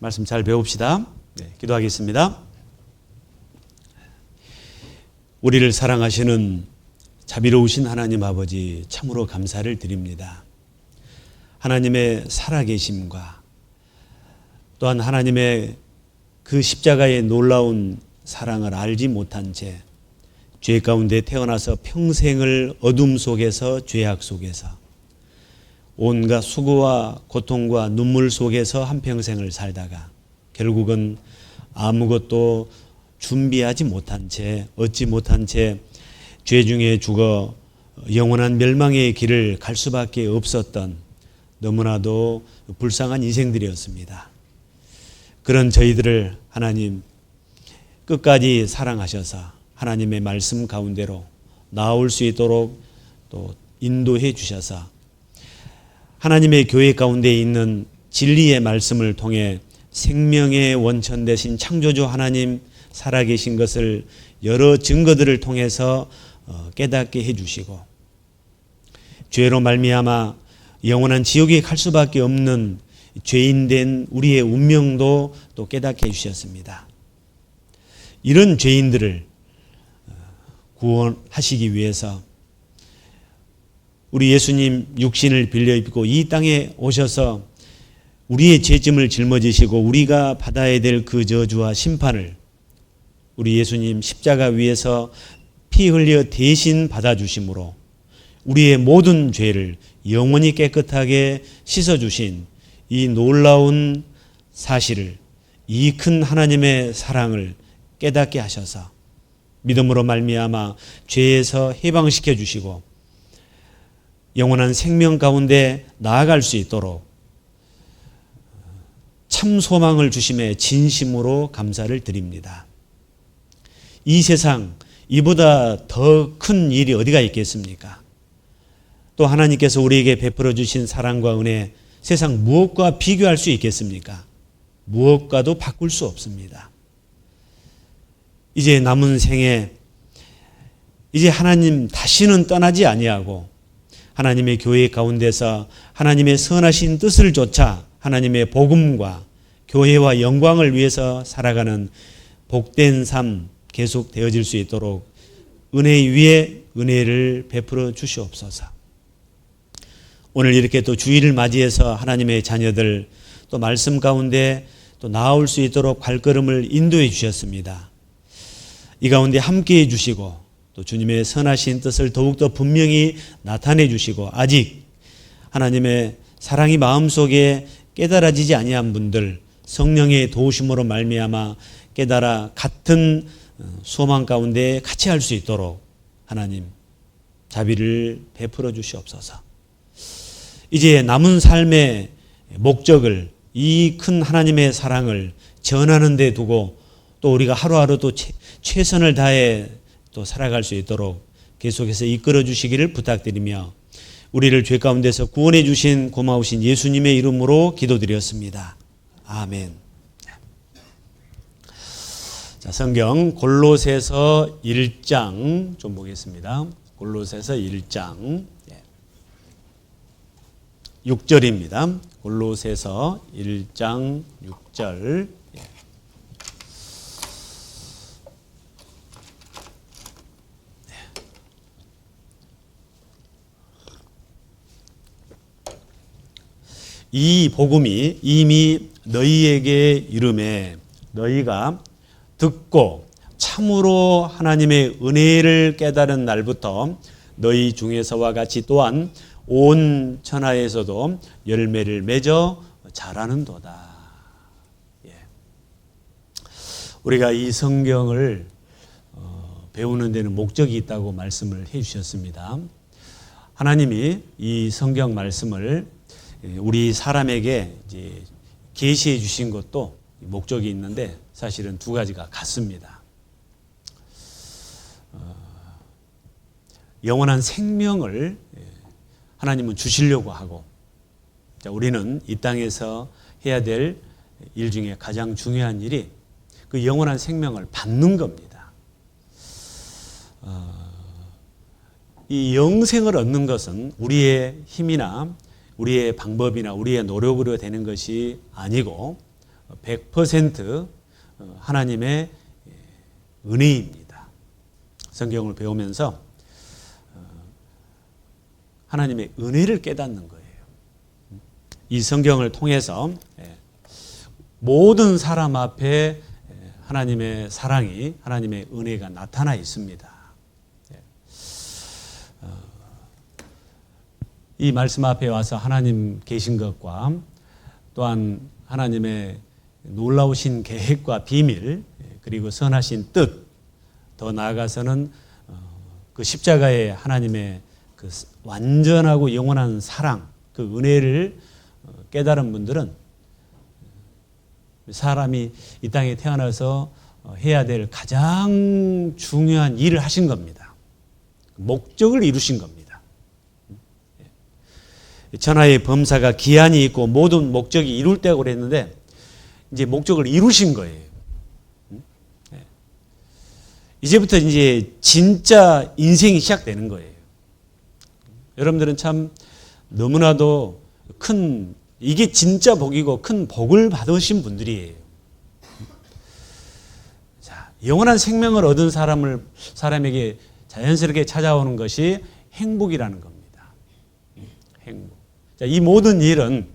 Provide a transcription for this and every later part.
말씀 잘 배웁시다. 기도하겠습니다. 우리를 사랑하시는 자비로우신 하나님 아버지, 참으로 감사를 드립니다. 하나님의 살아계심과 또한 하나님의 그 십자가의 놀라운 사랑을 알지 못한 채 죄 가운데 태어나서 평생을 어둠 속에서, 죄악 속에서 온갖 수고와 고통과 눈물 속에서 한평생을 살다가 결국은 아무것도 준비하지 못한 채, 얻지 못한 채 죄 중에 죽어 영원한 멸망의 길을 갈 수밖에 없었던 너무나도 불쌍한 인생들이었습니다. 그런 저희들을 하나님 끝까지 사랑하셔서 하나님의 말씀 가운데로 나올 수 있도록 또 인도해 주셔서 하나님의 교회 가운데 있는 진리의 말씀을 통해 생명의 원천 되신 창조주 하나님 살아계신 것을 여러 증거들을 통해서 깨닫게 해주시고 죄로 말미암아 영원한 지옥에 갈 수밖에 없는 죄인된 우리의 운명도 또 깨닫게 해주셨습니다. 이런 죄인들을 구원하시기 위해서 우리 예수님 육신을 빌려 입고 이 땅에 오셔서 우리의 죄짐을 짊어지시고 우리가 받아야 될 그 저주와 심판을 우리 예수님 십자가 위에서 피 흘려 대신 받아주심으로 우리의 모든 죄를 영원히 깨끗하게 씻어주신 이 놀라운 사실을, 이 큰 하나님의 사랑을 깨닫게 하셔서 믿음으로 말미암아 죄에서 해방시켜 주시고 영원한 생명 가운데 나아갈 수 있도록 참 소망을 주심에 진심으로 감사를 드립니다. 이 세상 이보다 더 큰 일이 어디가 있겠습니까? 또 하나님께서 우리에게 베풀어 주신 사랑과 은혜, 세상 무엇과 비교할 수 있겠습니까? 무엇과도 바꿀 수 없습니다. 이제 남은 생에 이제 하나님 다시는 떠나지 아니하고 하나님의 교회 가운데서 하나님의 선하신 뜻을 좇아 하나님의 복음과 교회와 영광을 위해서 살아가는 복된 삶 계속 되어질 수 있도록 은혜 위에 은혜를 베풀어 주시옵소서. 오늘 이렇게 또 주일을 맞이해서 하나님의 자녀들 또 말씀 가운데 또 나아올 수 있도록 발걸음을 인도해 주셨습니다. 이 가운데 함께해 주시고 또 주님의 선하신 뜻을 더욱더 분명히 나타내 주시고 아직 하나님의 사랑이 마음속에 깨달아지지 아니한 분들 성령의 도우심으로 말미암아 깨달아 같은 소망 가운데 같이 할 수 있도록 하나님 자비를 베풀어 주시옵소서. 이제 남은 삶의 목적을 이 큰 하나님의 사랑을 전하는 데 두고 또 우리가 하루하루 또 최선을 다해 또 살아갈 수 있도록 계속해서 이끌어 주시기를 부탁드리며 우리를 죄 가운데서 구원해 주신 고마우신 예수님의 이름으로 기도드렸습니다. 아멘. 자, 성경 골로새서 1장 좀 보겠습니다. 골로새서 1장 6절입니다. 골로새서 1장 6절. 이 복음이 이미 너희에게 이름에 너희가 듣고 참으로 하나님의 은혜를 깨달은 날부터 너희 중에서와 같이 또한 온 천하에서도 열매를 맺어 자라는도다. 우리가 이 성경을 배우는 데는 목적이 있다고 말씀을 해 주셨습니다. 하나님이 이 성경 말씀을 우리 사람에게 이제 계시해 주신 것도 목적이 있는데 사실은 두 가지가 같습니다. 영원한 생명을 하나님은 주시려고 하고 우리는 이 땅에서 해야 될 일 중에 가장 중요한 일이 그 영원한 생명을 받는 겁니다. 이 영생을 얻는 것은 우리의 힘이나 우리의 방법이나 우리의 노력으로 되는 것이 아니고 100% 하나님의 은혜입니다. 성경을 배우면서 하나님의 은혜를 깨닫는 거예요. 이 성경을 통해서 모든 사람 앞에 하나님의 사랑이, 하나님의 은혜가 나타나 있습니다. 이 말씀 앞에 와서 하나님 계신 것과 또한 하나님의 놀라우신 계획과 비밀, 그리고 선하신 뜻, 더 나아가서는 그 십자가의 하나님의 그 완전하고 영원한 사랑, 그 은혜를 깨달은 분들은 사람이 이 땅에 태어나서 해야 될 가장 중요한 일을 하신 겁니다. 목적을 이루신 겁니다. 천하의 범사가 기한이 있고 모든 목적이 이룰 때고 그랬는데 이제 목적을 이루신 거예요. 이제부터 이제 진짜 인생이 시작되는 거예요. 여러분들은 참 너무나도 이게 진짜 복이고 큰 복을 받으신 분들이에요. 자, 영원한 생명을 얻은 사람에게 자연스럽게 찾아오는 것이 행복이라는 겁니다. 행복. 자, 이 모든 일은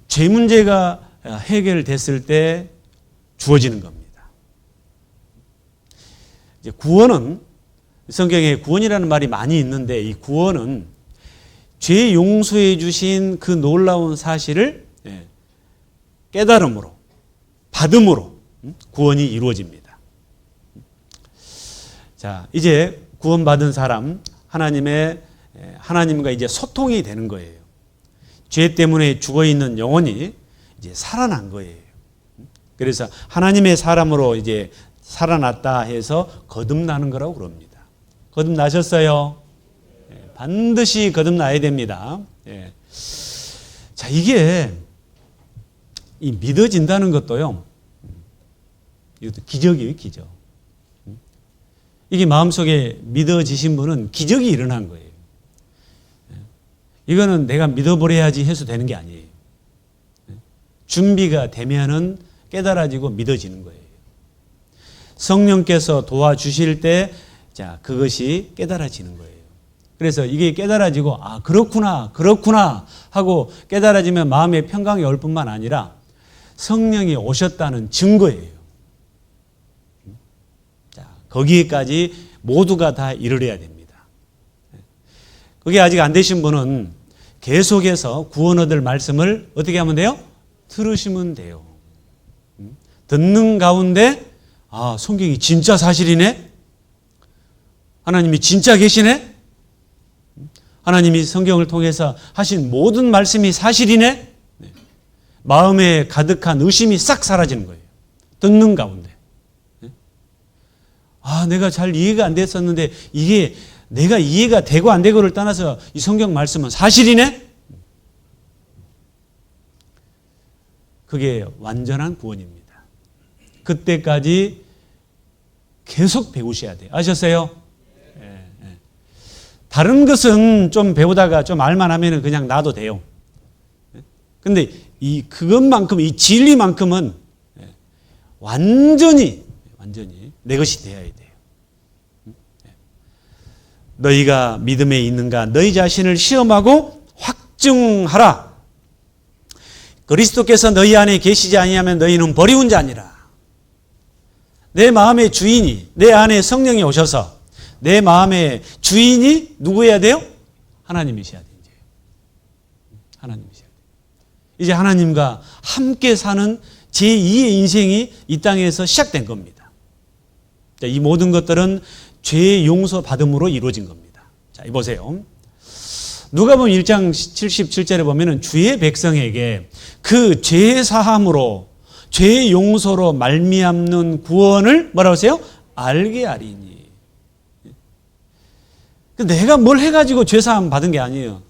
죄 문제가 해결됐을 때 주어지는 겁니다. 이제 구원은, 성경에 구원이라는 말이 많이 있는데 이 구원은 죄 용서해 주신 그 놀라운 사실을 깨달음으로, 받음으로 구원이 이루어집니다. 자, 이제 구원받은 사람, 하나님과 이제 소통이 되는 거예요. 죄 때문에 죽어 있는 영혼이 이제 살아난 거예요. 그래서 하나님의 사람으로 이제 살아났다 해서 거듭나는 거라고 그럽니다. 거듭나셨어요? 반드시 거듭나야 됩니다. 자, 이게 믿어진다는 것도요, 이것도 기적이에요, 기적. 이게 마음속에 믿어지신 분은 기적이 일어난 거예요. 이거는 내가 믿어버려야지 해서 되는 게 아니에요. 준비가 되면은 깨달아지고 믿어지는 거예요. 성령께서 도와주실 때, 자, 그것이 깨달아지는 거예요. 그래서 이게 깨달아지고, 아, 그렇구나 하고 깨달아지면 마음의 평강이 올 뿐만 아니라 성령이 오셨다는 증거예요. 자, 거기에까지 모두가 다 이르러야 됩니다. 그게 아직 안 되신 분은 계속해서 구원 얻을 말씀을 어떻게 하면 돼요? 들으시면 돼요. 듣는 가운데, 아, 성경이 진짜 사실이네? 하나님이 진짜 계시네? 하나님이 성경을 통해서 하신 모든 말씀이 사실이네? 마음에 가득한 의심이 싹 사라지는 거예요. 듣는 가운데. 아, 내가 잘 이해가 안 됐었는데 이게 내가 이해가 되고 안 되고를 떠나서 이 성경 말씀은 사실이네? 그게 완전한 구원입니다. 그때까지 계속 배우셔야 돼요. 아셨어요? 다른 것은 좀 배우다가 좀 알만 하면 그냥 놔도 돼요. 근데 그것만큼, 이 진리만큼은 완전히 내 것이 되어야 돼요. 너희가 믿음에 있는가? 너희 자신을 시험하고 확증하라. 그리스도께서 너희 안에 계시지 아니하면 너희는 버리운 자니라. 내 마음의 주인이, 내 안에 성령이 오셔서 내 마음의 주인이 누구여야 돼요? 하나님이셔야 돼요. 하나님이셔야 돼요. 이제 하나님과 함께 사는 제2의 인생이 이 땅에서 시작된 겁니다. 자, 이 모든 것들은 죄 용서 받음으로 이루어진 겁니다. 자, 보세요. 누가복음 1장 77절에 보면은 주의 백성에게 그 죄 사함으로, 죄 용서로 말미암는 구원을 뭐라고 하세요? 알게 하리니. 내가 뭘 해가지고 죄 사함 받은 게 아니에요.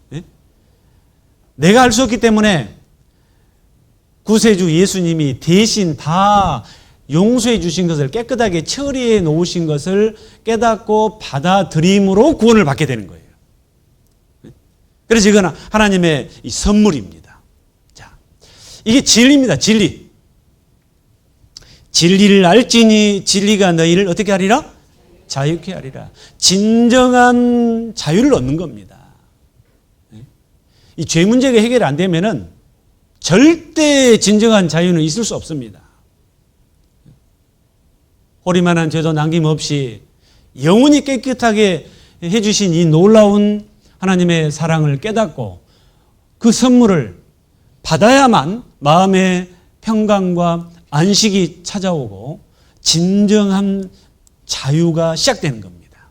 내가 할 수 없기 때문에 구세주 예수님이 대신 다 용서해 주신 것을, 깨끗하게 처리해 놓으신 것을 깨닫고 받아들임으로 구원을 받게 되는 거예요. 그래서 이건 하나님의 이 선물입니다. 자, 이게 진리입니다. 진리. 진리를 알지니 진리가 너희를 어떻게 하리라? 자유케 하리라. 진정한 자유를 얻는 겁니다. 이 죄 문제가 해결 안 되면은 절대 진정한 자유는 있을 수 없습니다. 호리만한 죄도 남김없이 영원히 깨끗하게 해주신 이 놀라운 하나님의 사랑을 깨닫고 그 선물을 받아야만 마음의 평강과 안식이 찾아오고 진정한 자유가 시작되는 겁니다.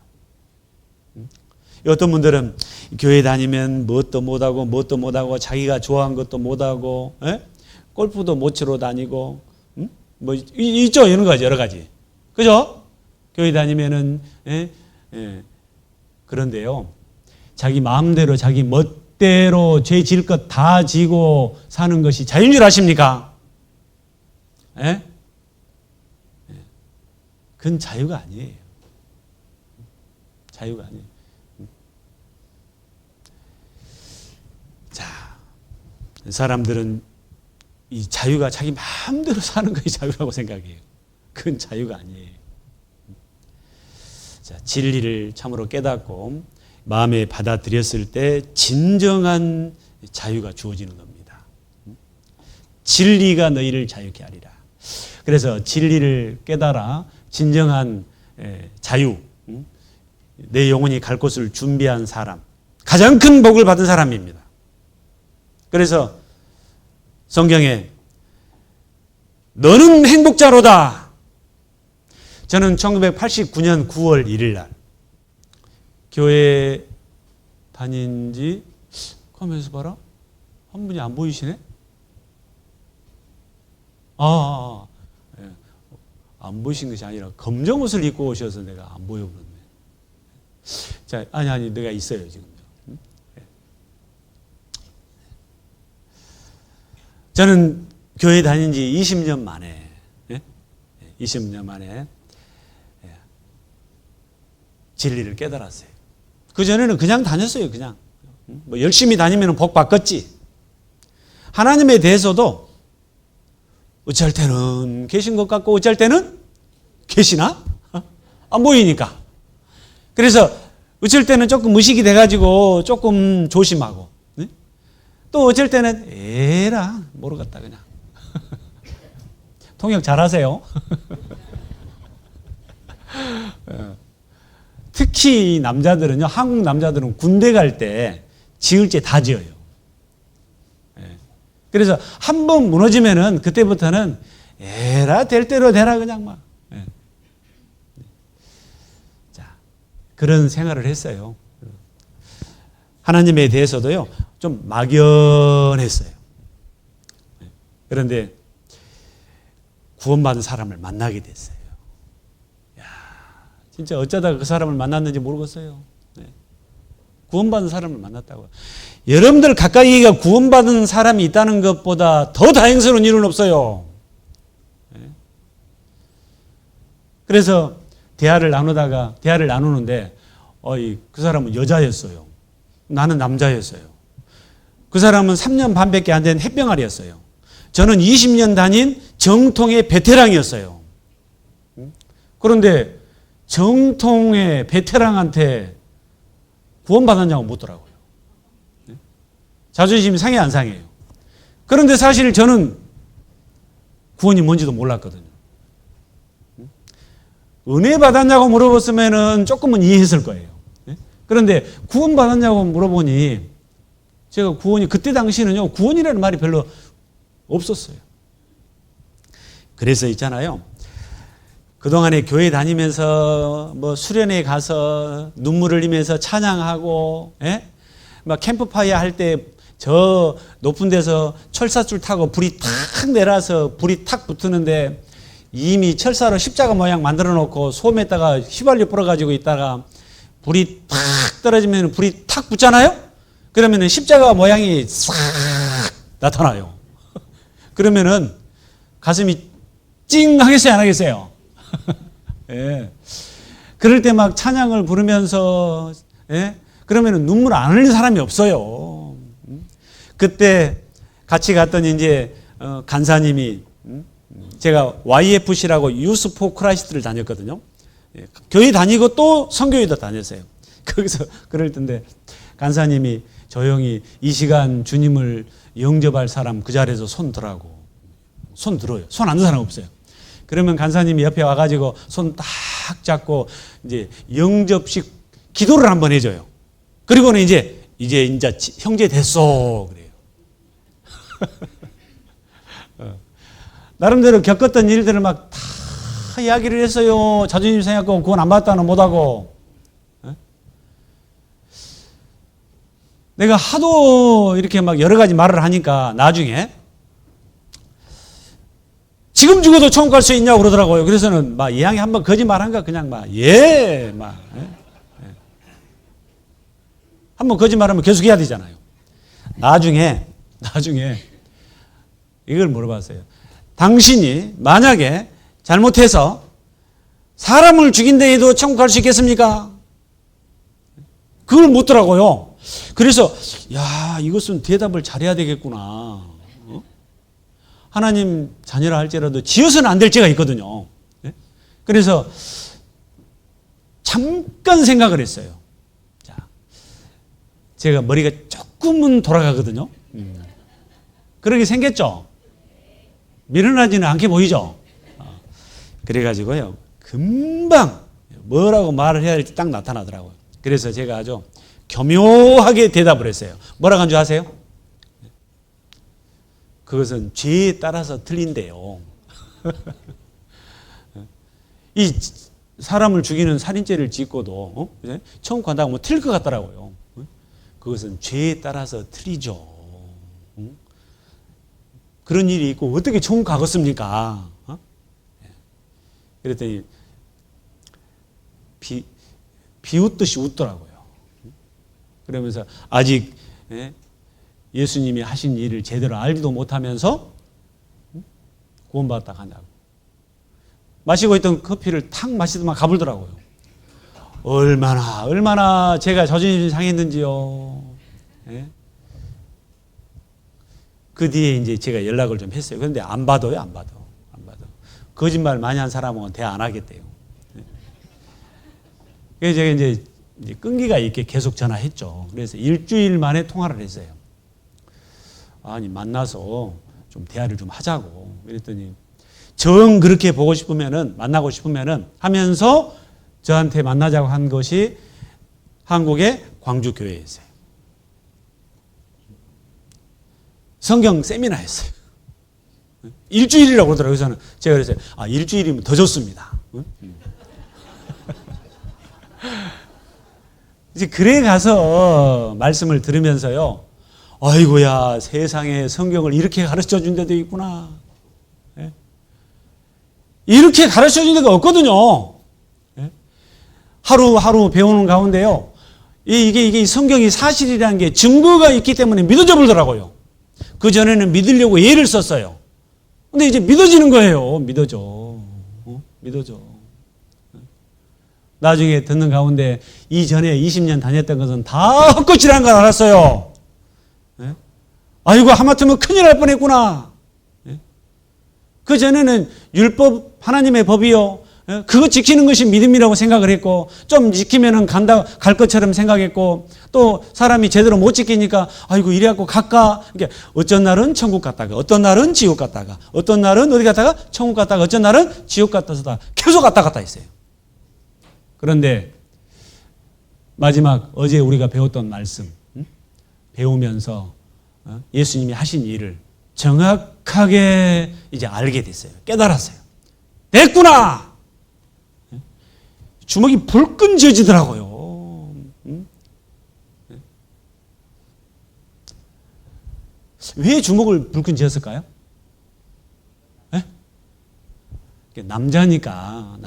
어떤 분들은 교회 다니면 뭣도 못하고 자기가 좋아한 것도 못하고 골프도 못 치러 다니고 뭐 있죠. 이런 거지 여러 가지. 그죠? 교회 다니면은 그런데요. 자기 마음대로 자기 멋대로 죄 질 것 다 지고 사는 것이 자유인 줄 아십니까? 그건 자유가 아니에요. 자유가 아니에요. 자, 사람들은 이 자유가 자기 마음대로 사는 것이 자유라고 생각해요. 그건 자유가 아니에요. 자, 진리를 참으로 깨닫고 마음에 받아들였을 때 진정한 자유가 주어지는 겁니다. 진리가 너희를 자유케 하리라. 그래서 진리를 깨달아 진정한 자유, 내 영혼이 갈 곳을 준비한 사람, 가장 큰 복을 받은 사람입니다. 그래서 성경에 너는 행복자로다. 저는 1989년 9월 1일 날 교회 다닌 지 가면서 봐라. 한 분이 안 보이시네? 안 보이신 것이 아니라 검정 옷을 입고 오셔서 내가 안 보여 그랬네. 자, 아니, 내가 있어요, 지금. 저는 교회 다닌 지 20년 만에, 20년 만에 진리를 깨달았어요. 그전에는 그냥 다녔어요, 그냥. 뭐 열심히 다니면 복 받겠지. 하나님에 대해서도 어찌할 때는 계신 것 같고 어찌할 때는 계시나? 안 보이니까. 그래서 어쩔 때는 조금 의식이 돼가지고 조금 조심하고 또 어쩔 때는 에라 모르겠다 그냥. 통역 잘하세요? 특히 남자들은요, 한국 남자들은 군대 갈 때 지을 죄 다 지어요. 그래서 한 번 무너지면은 그때부터는 에라 될 대로 되라 그냥 막. 자, 그런 생활을 했어요. 하나님에 대해서도요 좀 막연했어요. 그런데 구원받은 사람을 만나게 됐어요. 야, 진짜 어쩌다가 그 사람을 만났는지 모르겠어요. 구원받은 사람을 만났다고요. 여러분들 가까이가 구원받은 사람이 있다는 것보다 더 다행스러운 일은 없어요. 그래서 대화를 나누는데 그 사람은 여자였어요. 나는 남자였어요. 그 사람은 3년 반밖에 안 된 햇병아리였어요. 저는 20년 다닌 정통의 베테랑이었어요. 그런데 정통의 베테랑한테 구원받았냐고 묻더라고요. 자존심이 상해 안 상해요. 그런데 사실 저는 구원이 뭔지도 몰랐거든요. 은혜 받았냐고 물어봤으면 조금은 이해했을 거예요. 그런데 구원받았냐고 물어보니 제가 그때 당시는요, 구원이라는 말이 별로 없었어요. 그래서 있잖아요. 그동안에 교회 다니면서 뭐 수련회 가서 눈물을 흘리면서 찬양하고, 막 캠프파이어 할 때 저 높은 데서 철사줄 타고 불이 탁 내려서 불이 탁 붙는데 이미 철사로 십자가 모양 만들어 놓고 솜에다가 휘발유 뿌려가지고 있다가 불이 탁 떨어지면 불이 탁 붙잖아요? 그러면은 십자가 모양이 싹 나타나요. 그러면은 가슴이 찡 하겠어요, 안 하겠어요? 예. 그럴 때 막 찬양을 부르면서, 그러면은 눈물 안 흘리는 사람이 없어요. 그때 같이 갔던 이제 간사님이 제가 YFC라고 유스 포 크라이스트를 다녔거든요. 교회 다니고 또 선교회도 다녔어요. 거기서 그럴 텐데 간사님이 조용히 이 시간 주님을 영접할 사람 그 자리에서 손 들라고. 손 들어요. 손 안 든 사람 없어요. 그러면 간사님이 옆에 와가지고 손 딱 잡고 이제 영접식 기도를 한번 해줘요. 그리고는 이제 형제 됐어 그래요. 나름대로 겪었던 일들을 막 다 이야기를 했어요. 자존심 생각하고 그건 안 맞다는 못하고. 내가 하도 이렇게 막 여러 가지 말을 하니까 나중에 지금 죽어도 천국 갈 수 있냐고 그러더라고요. 그래서는 막 이왕에 한번 거짓말한가 그냥 한번 거짓말하면 계속 해야 되잖아요. 나중에 이걸 물어봤어요. 당신이 만약에 잘못해서 사람을 죽인 데에도 천국 갈 수 있겠습니까? 그걸 묻더라고요. 그래서 이것은 대답을 잘해야 되겠구나. 하나님 자녀라 할지라도 지어서는 안 될 죄가 있거든요. 그래서 잠깐 생각을 했어요. 제가 머리가 조금은 돌아가거든요. 그러게 생겼죠. 미련하지는 않게 보이죠. 그래가지고요 금방 뭐라고 말을 해야 할지 딱 나타나더라고요. 그래서 제가 아주 교묘하게 대답을 했어요. 뭐라고 한 줄 아세요? 그것은 죄에 따라서 틀린대요. 이 사람을 죽이는 살인죄를 짓고도 천국 간다고 하면 틀릴 것 같더라고요. 그것은 죄에 따라서 틀리죠. 그런 일이 있고 어떻게 천국 가겠습니까? 그랬더니 비웃듯이 웃더라고요. 그러면서 아직 예수님이 하신 일을 제대로 알지도 못하면서 구원받았다 간다고. 마시고 있던 커피를 탁 마시더만 가불더라고요. 얼마나 제가 자존심이 상했는지요. 그 뒤에 이제 제가 연락을 좀 했어요. 그런데 안 받아요. 거짓말 많이 한 사람은 대화 안 하겠대요. 그래서 제가 이제 끈기가 있게 계속 전화했죠. 그래서 일주일 만에 통화를 했어요. 아니, 만나서 좀 대화를 좀 하자고. 그랬더니 정 그렇게 보고 싶으면은, 만나고 싶으면은 하면서 저한테 만나자고 한 것이 한국의 광주교회였어요. 성경 세미나 했어요. 일주일이라고 그러더라고요. 그래서 제가 그랬어요. 일주일이면 더 좋습니다. 이제 그래 가서 말씀을 들으면서요. 아이고야, 세상에 성경을 이렇게 가르쳐 준 데도 있구나. 이렇게 가르쳐 준 데가 없거든요. 하루하루 배우는 가운데요. 이게 성경이 사실이라는 게 증거가 있기 때문에 믿어져 버리더라고요. 그전에는 믿으려고 예를 썼어요. 근데 이제 믿어지는 거예요. 믿어져. 나중에 듣는 가운데 이전에 20년 다녔던 것은 다 헛것이라는 걸 알았어요. 아이고, 하마터면 큰일 날 뻔했구나. 그전에는 율법, 하나님의 법이요. 그거 지키는 것이 믿음이라고 생각을 했고, 좀 지키면은 갈 것처럼 생각했고, 또 사람이 제대로 못 지키니까, 아이고, 이래갖고 갈까? 그러니까 어쩐 날은 천국 갔다가, 어떤 날은 지옥 갔다가, 어떤 날은 어디 갔다가? 천국 갔다가, 어쩐 날은 지옥 갔다가, 계속 갔다 갔다 했어요. 그런데, 마지막 어제 우리가 배웠던 말씀, 배우면서 예수님이 하신 일을 정확하게 이제 알게 됐어요. 깨달았어요. 됐구나! 주먹이 불끈 쥐어지더라고요. 왜 주먹을 불끈 쥐었을까요? 남자니까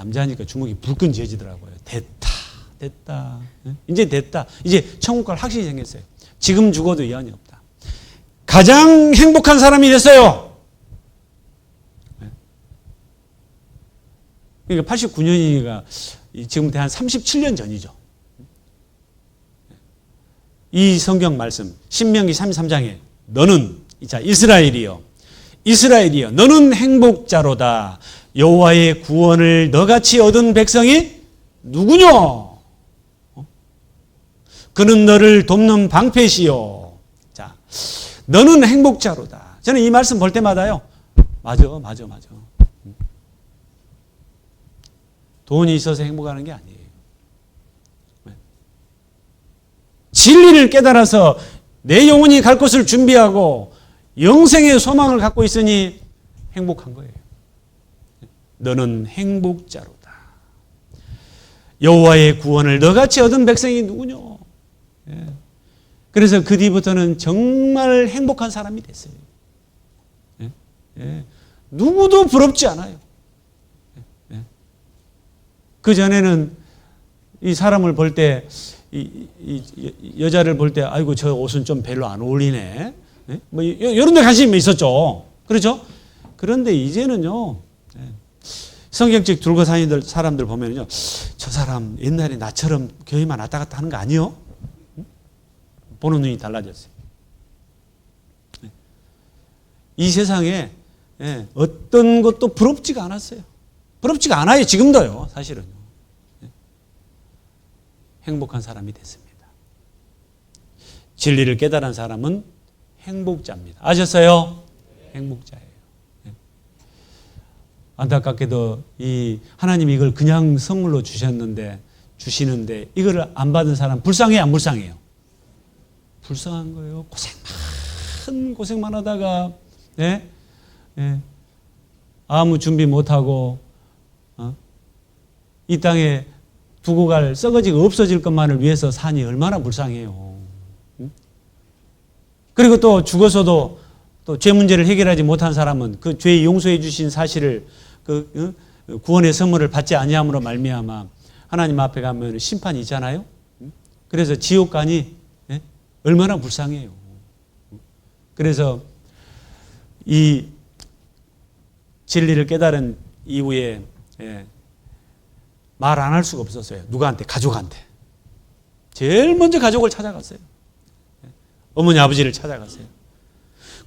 주먹이 불끈 쥐어지더라고요. 됐다. 이제 됐다. 이제 천국 갈 확신이 생겼어요. 지금 죽어도 이한이 없다. 가장 행복한 사람이 됐어요. 그러니까 89년이니까 지금부터 한 37년 전이죠. 이 성경 말씀 신명기 33장에 너는 이스라엘이여 이스라엘이여 너는 행복자로다. 여호와의 구원을 너같이 얻은 백성이 누구뇨? 그는 너를 돕는 방패시요. 자, 너는 행복자로다. 저는 이 말씀 볼 때마다요. 맞아. 돈이 있어서 행복하는 게 아니에요. 진리를 깨달아서 내 영혼이 갈 곳을 준비하고 영생의 소망을 갖고 있으니 행복한 거예요. 너는 행복자로다. 여호와의 구원을 너같이 얻은 백성이 누구뇨? 그래서 그 뒤부터는 정말 행복한 사람이 됐어요. 누구도 부럽지 않아요. 그 전에는 이 사람을 볼 때, 이 여자를 볼 때, 아이고 저 옷은 좀 별로 안 어울리네. 뭐 이런 데 관심이 있었죠. 그렇죠? 그런데 이제는요. 성경책 들고 다니는 사람들 보면요, 저 사람 옛날에 나처럼 교회만 왔다 갔다 하는 거 아니요? 보는 눈이 달라졌어요. 이 세상에 어떤 것도 부럽지가 않았어요. 부럽지가 않아요. 지금도요. 사실은요. 행복한 사람이 됐습니다. 진리를 깨달은 사람은 행복자입니다. 아셨어요? 행복자예요. 안타깝게도 이 하나님이 이걸 그냥 선물로 주시는데 이걸 안 받은 사람 불쌍해요, 안 불쌍해요? 불쌍한 거예요. 고생만 하다가 아무 준비 못하고 이 땅에 두고 갈 썩어지고 없어질 것만을 위해서 사니 얼마나 불쌍해요. 그리고 또 죽어서도 또 죄 문제를 해결하지 못한 사람은 그 죄 용서해 주신 사실을 그 구원의 선물을 받지 아니함으로 말미암아 하나님 앞에 가면 심판이 있잖아요. 그래서 지옥 가니 얼마나 불쌍해요. 그래서 이 진리를 깨달은 이후에 말 안 할 수가 없었어요. 누구한테? 가족한테. 제일 먼저 가족을 찾아갔어요. 어머니 아버지를 찾아갔어요.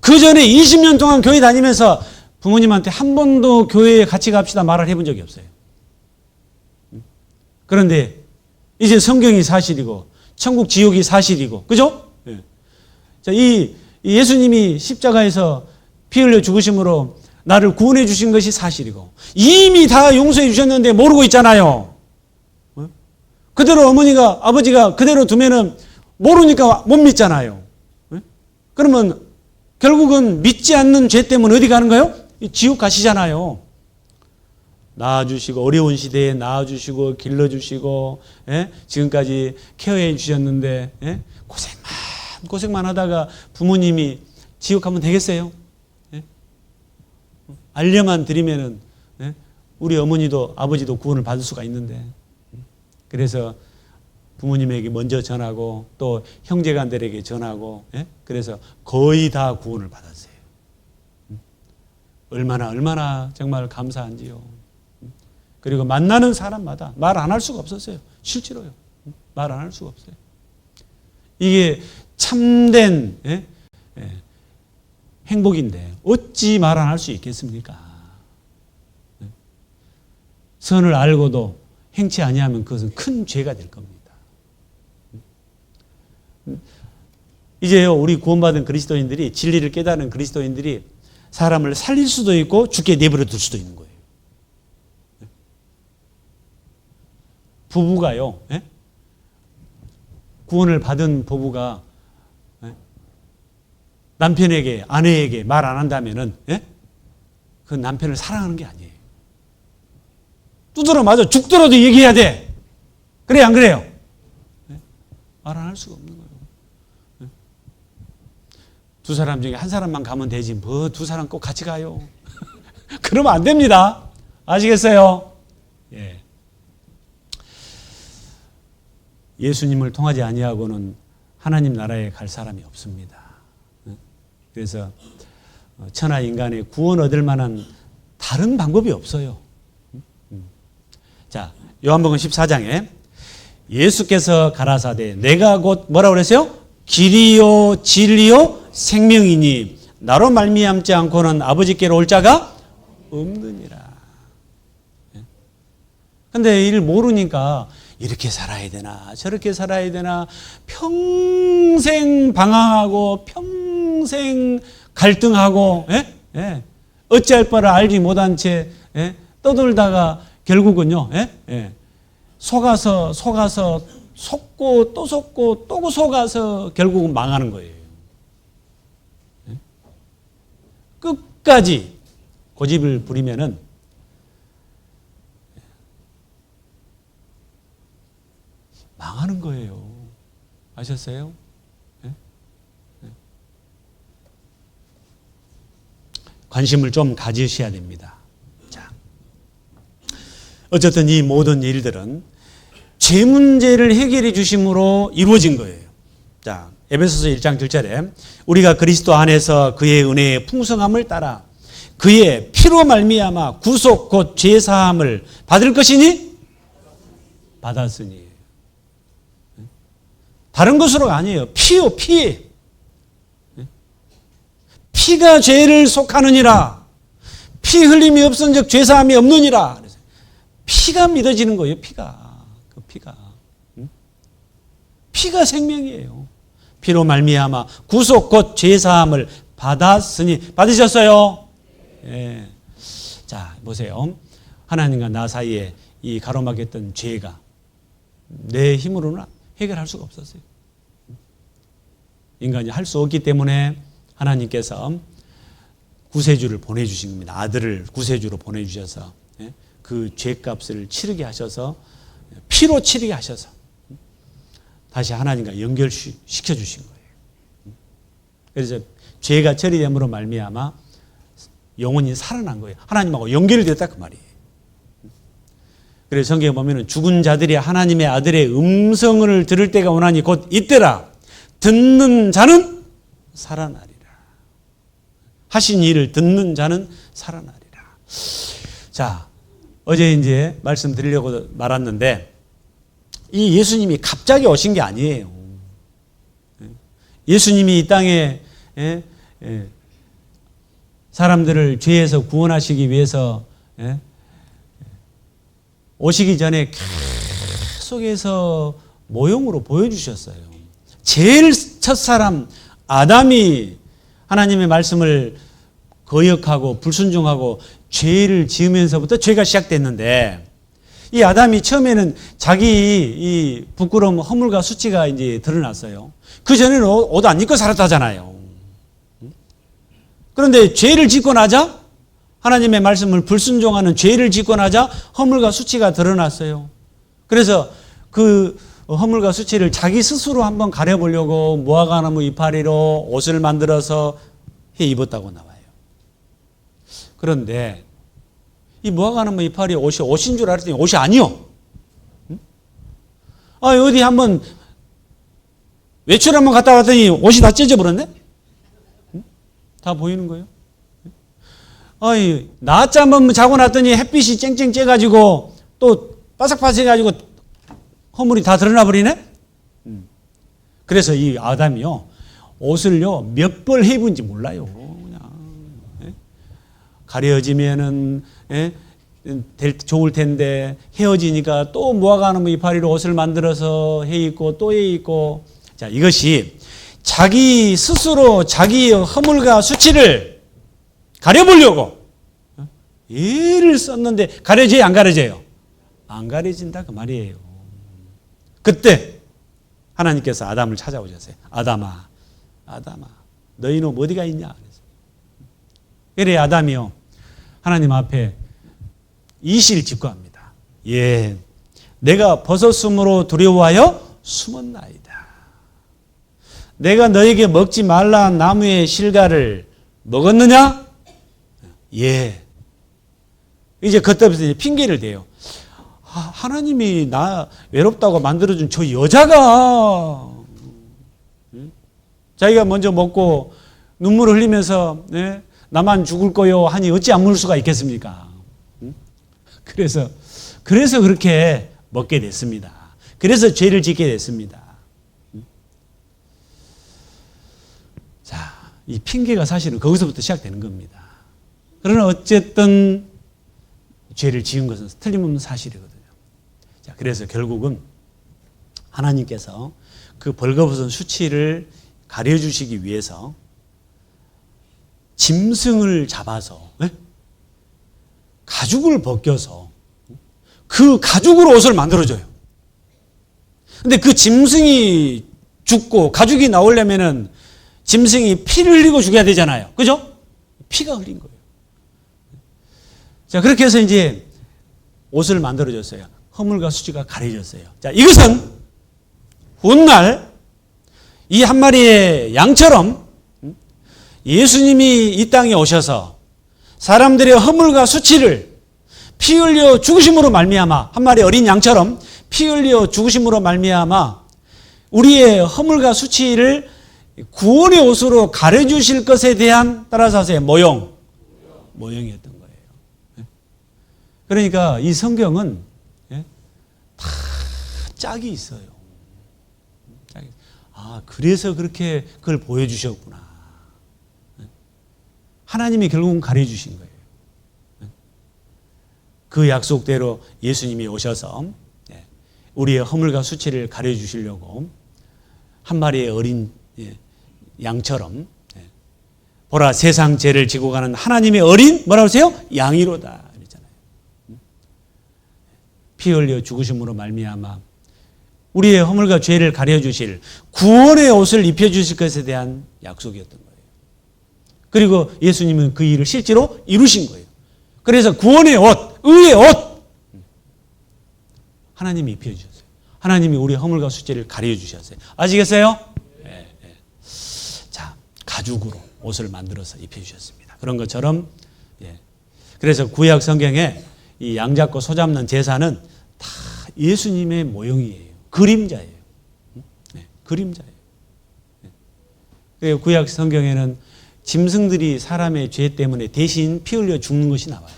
그 전에 20년 동안 교회 다니면서 부모님한테 한 번도 교회에 같이 갑시다 말을 해본 적이 없어요. 그런데 이제 성경이 사실이고 천국 지옥이 사실이고, 그죠? 자, 이 예수님이 십자가에서 피 흘려 죽으심으로 나를 구원해 주신 것이 사실이고 이미 다 용서해 주셨는데 모르고 있잖아요. 그대로 어머니가 아버지가 그대로 두면은 모르니까 못 믿잖아요. 그러면 결국은 믿지 않는 죄 때문에 어디 가는 거예요? 지옥 가시잖아요. 낳아주시고 어려운 시대에 낳아주시고 길러주시고 지금까지 케어해 주셨는데 고생만 하다가 부모님이 지옥 가면 되겠어요? 알려만 드리면은 우리 어머니도 아버지도 구원을 받을 수가 있는데, 그래서 부모님에게 먼저 전하고 또 형제간들에게 전하고 그래서 거의 다 구원을 받았어요. 얼마나 정말 감사한지요. 그리고 만나는 사람마다 말 안 할 수가 없었어요. 실제로요. 말 안 할 수가 없어요. 이게 참된 행복인데 어찌 말 안 할 수 있겠습니까? 선을 알고도 행치 아니하면 그것은 큰 죄가 될 겁니다. 이제요, 우리 구원받은 그리스도인들이, 진리를 깨닫는 그리스도인들이 사람을 살릴 수도 있고 죽게 내버려 둘 수도 있는 거예요. 부부가요, 구원을 받은 부부가 남편에게, 아내에게 말 안 한다면은 그 남편을 사랑하는 게 아니에요. 두드러 맞아 죽더라도 얘기해야 돼. 그래, 안 그래요? 말 안 할 수가 없는 거예요. 두 사람 중에 한 사람만 가면 되지 뭐 두 사람 꼭 같이 가요. 그러면 안 됩니다. 아시겠어요? 예. 예수님을 통하지 아니하고는 하나님 나라에 갈 사람이 없습니다. 그래서 천하 인간의 구원 얻을 만한 다른 방법이 없어요. 자, 요한복음 14장에 예수께서 가라사대 내가 곧 뭐라고 그랬어요? 길이요 진리요 생명이니 나로 말미암지 않고는 아버지께로 올 자가 없느니라. 근데 이를 모르니까 이렇게 살아야 되나 저렇게 살아야 되나 평생 방황하고 평생 갈등하고 어찌할 바를 알지 못한 채 떠돌다가 결국은요 속아서 속고 또 속고 또 속아서 결국은 망하는 거예요. 끝까지 고집을 부리면은 망하는 거예요. 아셨어요? 관심을 좀 가지셔야 됩니다. 자, 어쨌든 이 모든 일들은 죄 문제를 해결해 주심으로 이루어진 거예요. 자, 에베소서 1장 7절에 우리가 그리스도 안에서 그의 은혜의 풍성함을 따라 그의 피로 말미암아 구속 곧 죄 사함을 받을 것이니 받았으니. 다른 것으로가 아니에요. 피요, 피. 피가 죄를 속하느니라. 피 흘림이 없은즉 죄 사함이 없느니라. 피가 믿어지는 거예요. 피가. 그 피가. 피가 생명이에요. 피로 말미암아 구속 곧 죄 사함을 받았으니. 받으셨어요? 예. 자, 보세요. 하나님과 나 사이에 이 가로막혔던 죄가 내 힘으로는 해결할 수가 없었어요. 인간이 할 수 없기 때문에 하나님께서 구세주를 보내주신 겁니다. 아들을 구세주로 보내주셔서 그 죄값을 치르게 하셔서 피로 치르게 하셔서 다시 하나님과 연결시켜 주신 거예요. 그래서 죄가 처리됨으로 말미암아 영혼이 살아난 거예요. 하나님하고 연결이 됐다 그 말이에요. 그래서 성경에 보면 죽은 자들이 하나님의 아들의 음성을 들을 때가 오나니 곧 이때라. 듣는 자는 살아나리라. 하신 일을 듣는 자는 살아나리라. 자, 어제 이제 말씀드리려고 말았는데 이 예수님이 갑자기 오신 게 아니에요. 예수님이 이 땅에 사람들을 죄에서 구원하시기 위해서 오시기 전에 계속해서 모형으로 보여주셨어요. 제일 첫사람 아담이 하나님의 말씀을 거역하고 불순종하고 죄를 지으면서부터 죄가 시작됐는데 이 아담이 처음에는 자기 이 부끄러움, 허물과 수치가 이제 드러났어요. 그 전에는 옷 안 입고 살았다잖아요. 그런데 죄를 짓고 나자 하나님의 말씀을 불순종하는 죄를 짓고 나자 허물과 수치가 드러났어요. 그래서 그 허물과 수치를 자기 스스로 한번 가려보려고 무화과나무 이파리로 옷을 만들어서 해 입었다고 나와요. 그런데 이 무화과나무 이파리 옷이 옷인 줄 알았더니 옷이 아니요. 어디 한번 외출 한번 갔다 왔더니 옷이 다 찢어버렸네? 다 보이는 거예요? 낮잠 한번 자고 났더니 햇빛이 쨍쨍 쬐가지고 또 바삭바삭해가지고 허물이 다 드러나 버리네? 그래서 이 아담이요, 옷을요, 몇 벌 해 입은지 몰라요. 그냥. 가려지면은, 좋을 텐데, 헤어지니까 또 무화과나무 이파리로 옷을 만들어서 해 입고 또 해 입고. 자, 이것이 자기 스스로 자기의 허물과 수치를 가려보려고 애를 썼는데 가려져요, 안 가려져요? 안 가려진다 그 말이에요. 그때 하나님께서 아담을 찾아오셨어요. 아담아, 너희 놈 어디가 있냐? 그래 아담이요, 하나님 앞에 이실 직고합니다. 예, 내가 벗었으므로 두려워하여 숨었나이다. 내가 너에게 먹지 말라 나무의 실과를 먹었느냐? 예. 이제 그때부터 이제 핑계를 대요. 하나님이 나 외롭다고 만들어준 저 여자가 자기가 먼저 먹고 눈물을 흘리면서 나만 죽을 거요 하니 어찌 안 물을 수가 있겠습니까? 그래서 그렇게 먹게 됐습니다. 그래서 죄를 짓게 됐습니다. 자, 이 핑계가 사실은 거기서부터 시작되는 겁니다. 그러나 어쨌든 죄를 지은 것은 틀림없는 사실이거든요. 자, 그래서 결국은 하나님께서 그 벌거벗은 수치를 가려주시기 위해서 짐승을 잡아서 가죽을 벗겨서 그 가죽으로 옷을 만들어줘요. 근데 그 짐승이 죽고 가죽이 나오려면은 짐승이 피를 흘리고 죽여야 되잖아요. 그죠? 피가 흘린 거예요. 자, 그렇게 해서 이제 옷을 만들어줬어요. 허물과 수치가 가려졌어요. 자, 이것은 훗날 이 한 마리의 양처럼 예수님이 이 땅에 오셔서 사람들의 허물과 수치를 피 흘려 죽으심으로 말미암아, 한 마리 어린 양처럼 피 흘려 죽으심으로 말미암아 우리의 허물과 수치를 구원의 옷으로 가려주실 것에 대한, 따라서 하세요, 모형이었던 거예요. 그러니까 이 성경은 다 짝이 있어요. 그래서 그렇게 그걸 보여주셨구나. 하나님이 결국은 가려주신 거예요. 그 약속대로 예수님이 오셔서 우리의 허물과 수치를 가려주시려고 한 마리의 어린 양처럼, 보라 세상 죄를 지고 가는 하나님의 어린 뭐라고 하세요? 양이로다 그랬잖아요. 피 흘려 죽으심으로 말미암아 우리의 허물과 죄를 가려주실 구원의 옷을 입혀주실 것에 대한 약속이었던 거예요. 그리고 예수님은 그 일을 실제로 이루신 거예요. 그래서 구원의 옷, 의의 옷 하나님이 입혀주셨어요. 하나님이 우리의 허물과 수치를 가려주셨어요. 아시겠어요? 네. 자, 가죽으로 옷을 만들어서 입혀주셨습니다. 그런 것처럼 그래서 구약 성경에 이 양 잡고 소 잡는 제사는 다 예수님의 모형이에요. 그림자예요. 그림자예요. 그리고 구약 성경에는 짐승들이 사람의 죄 때문에 대신 피 흘려 죽는 것이 나와요.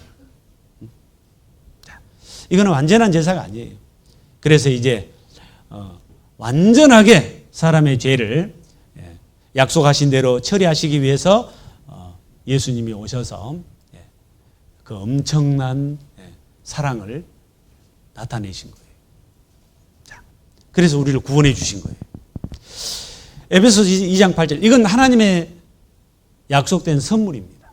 이거는 완전한 제사가 아니에요. 그래서 이제 완전하게 사람의 죄를 약속하신 대로 처리하시기 위해서 예수님이 오셔서 그 엄청난 사랑을 나타내신 거예요. 그래서 우리를 구원해 주신 거예요. 에베소서 2장 8절, 이건 하나님의 약속된 선물입니다.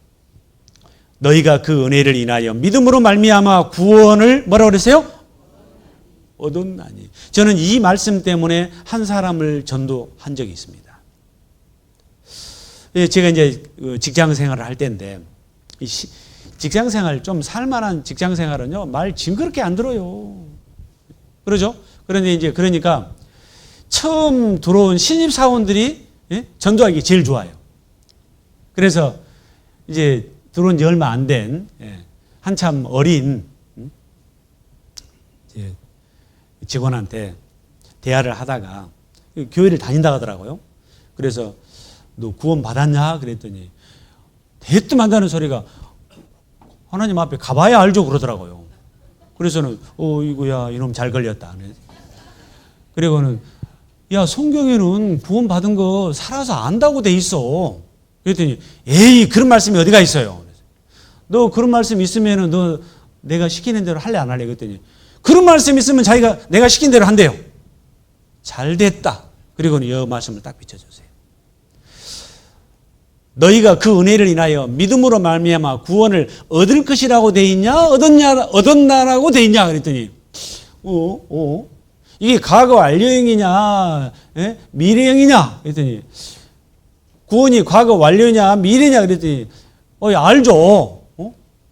너희가 그 은혜를 인하여 믿음으로 말미암아 구원을 뭐라고 그랬어요? 얻었나니. 저는 이 말씀 때문에 한 사람을 전도한 적이 있습니다. 제가 이제 직장 생활을 할 때인데, 직장 생활 좀 살만한 직장 생활은요, 말 징그럽게 안 들어요. 그러죠? 그런데 이제 그러니까 처음 들어온 신입 사원들이 전도하기 제일 좋아요. 그래서 이제 들어온 지 얼마 안 된 한참 어린 직원한테 대화를 하다가 교회를 다닌다 하더라고요. 그래서 너 구원 받았냐? 그랬더니 대뜸 한다는 소리가 하나님 앞에 가봐야 알죠 그러더라고요. 그래서는 이거야 이놈 잘 걸렸다. 그리고는 야 성경에는 구원 받은 거 살아서 안다고 돼 있어. 그랬더니 에이 그런 말씀이 어디가 있어요. 너 그런 말씀 있으면은 너 내가 시키는 대로 할래 안 할래? 그랬더니 그런 말씀 있으면 자기가 내가 시킨 대로 한대요. 잘 됐다. 그리고는 이 말씀을 딱 비춰주세요. 너희가 그 은혜를 인하여 믿음으로 말미암아 구원을 얻을 것이라고 돼 있냐? 얻었나라고 돼 있냐? 그랬더니 이게 과거 완료형이냐? 미래형이냐? 그랬더니 구원이 과거 완료냐? 미래냐? 그랬더니 알죠.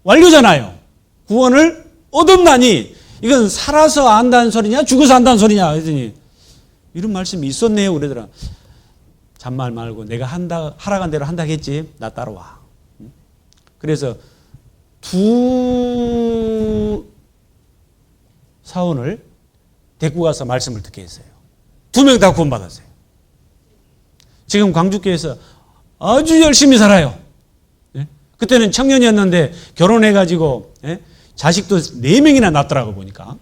완료잖아요. 구원을 얻었나니 이건 살아서 안다는 소리냐? 죽어서 안다는 소리냐? 그랬더니 이런 말씀이 있었네요. 그러더라. 잔말 말고 내가 하라고 한 대로 한다겠지. 나 따라와. 그래서 두 사원을 데리고 가서 말씀을 듣게 했어요. 2명 다 구원받았어요. 지금 광주교회에서 아주 열심히 살아요. 그때는 청년이었는데 결혼해가지고 자식도 4명이나 낳더라고 보니까.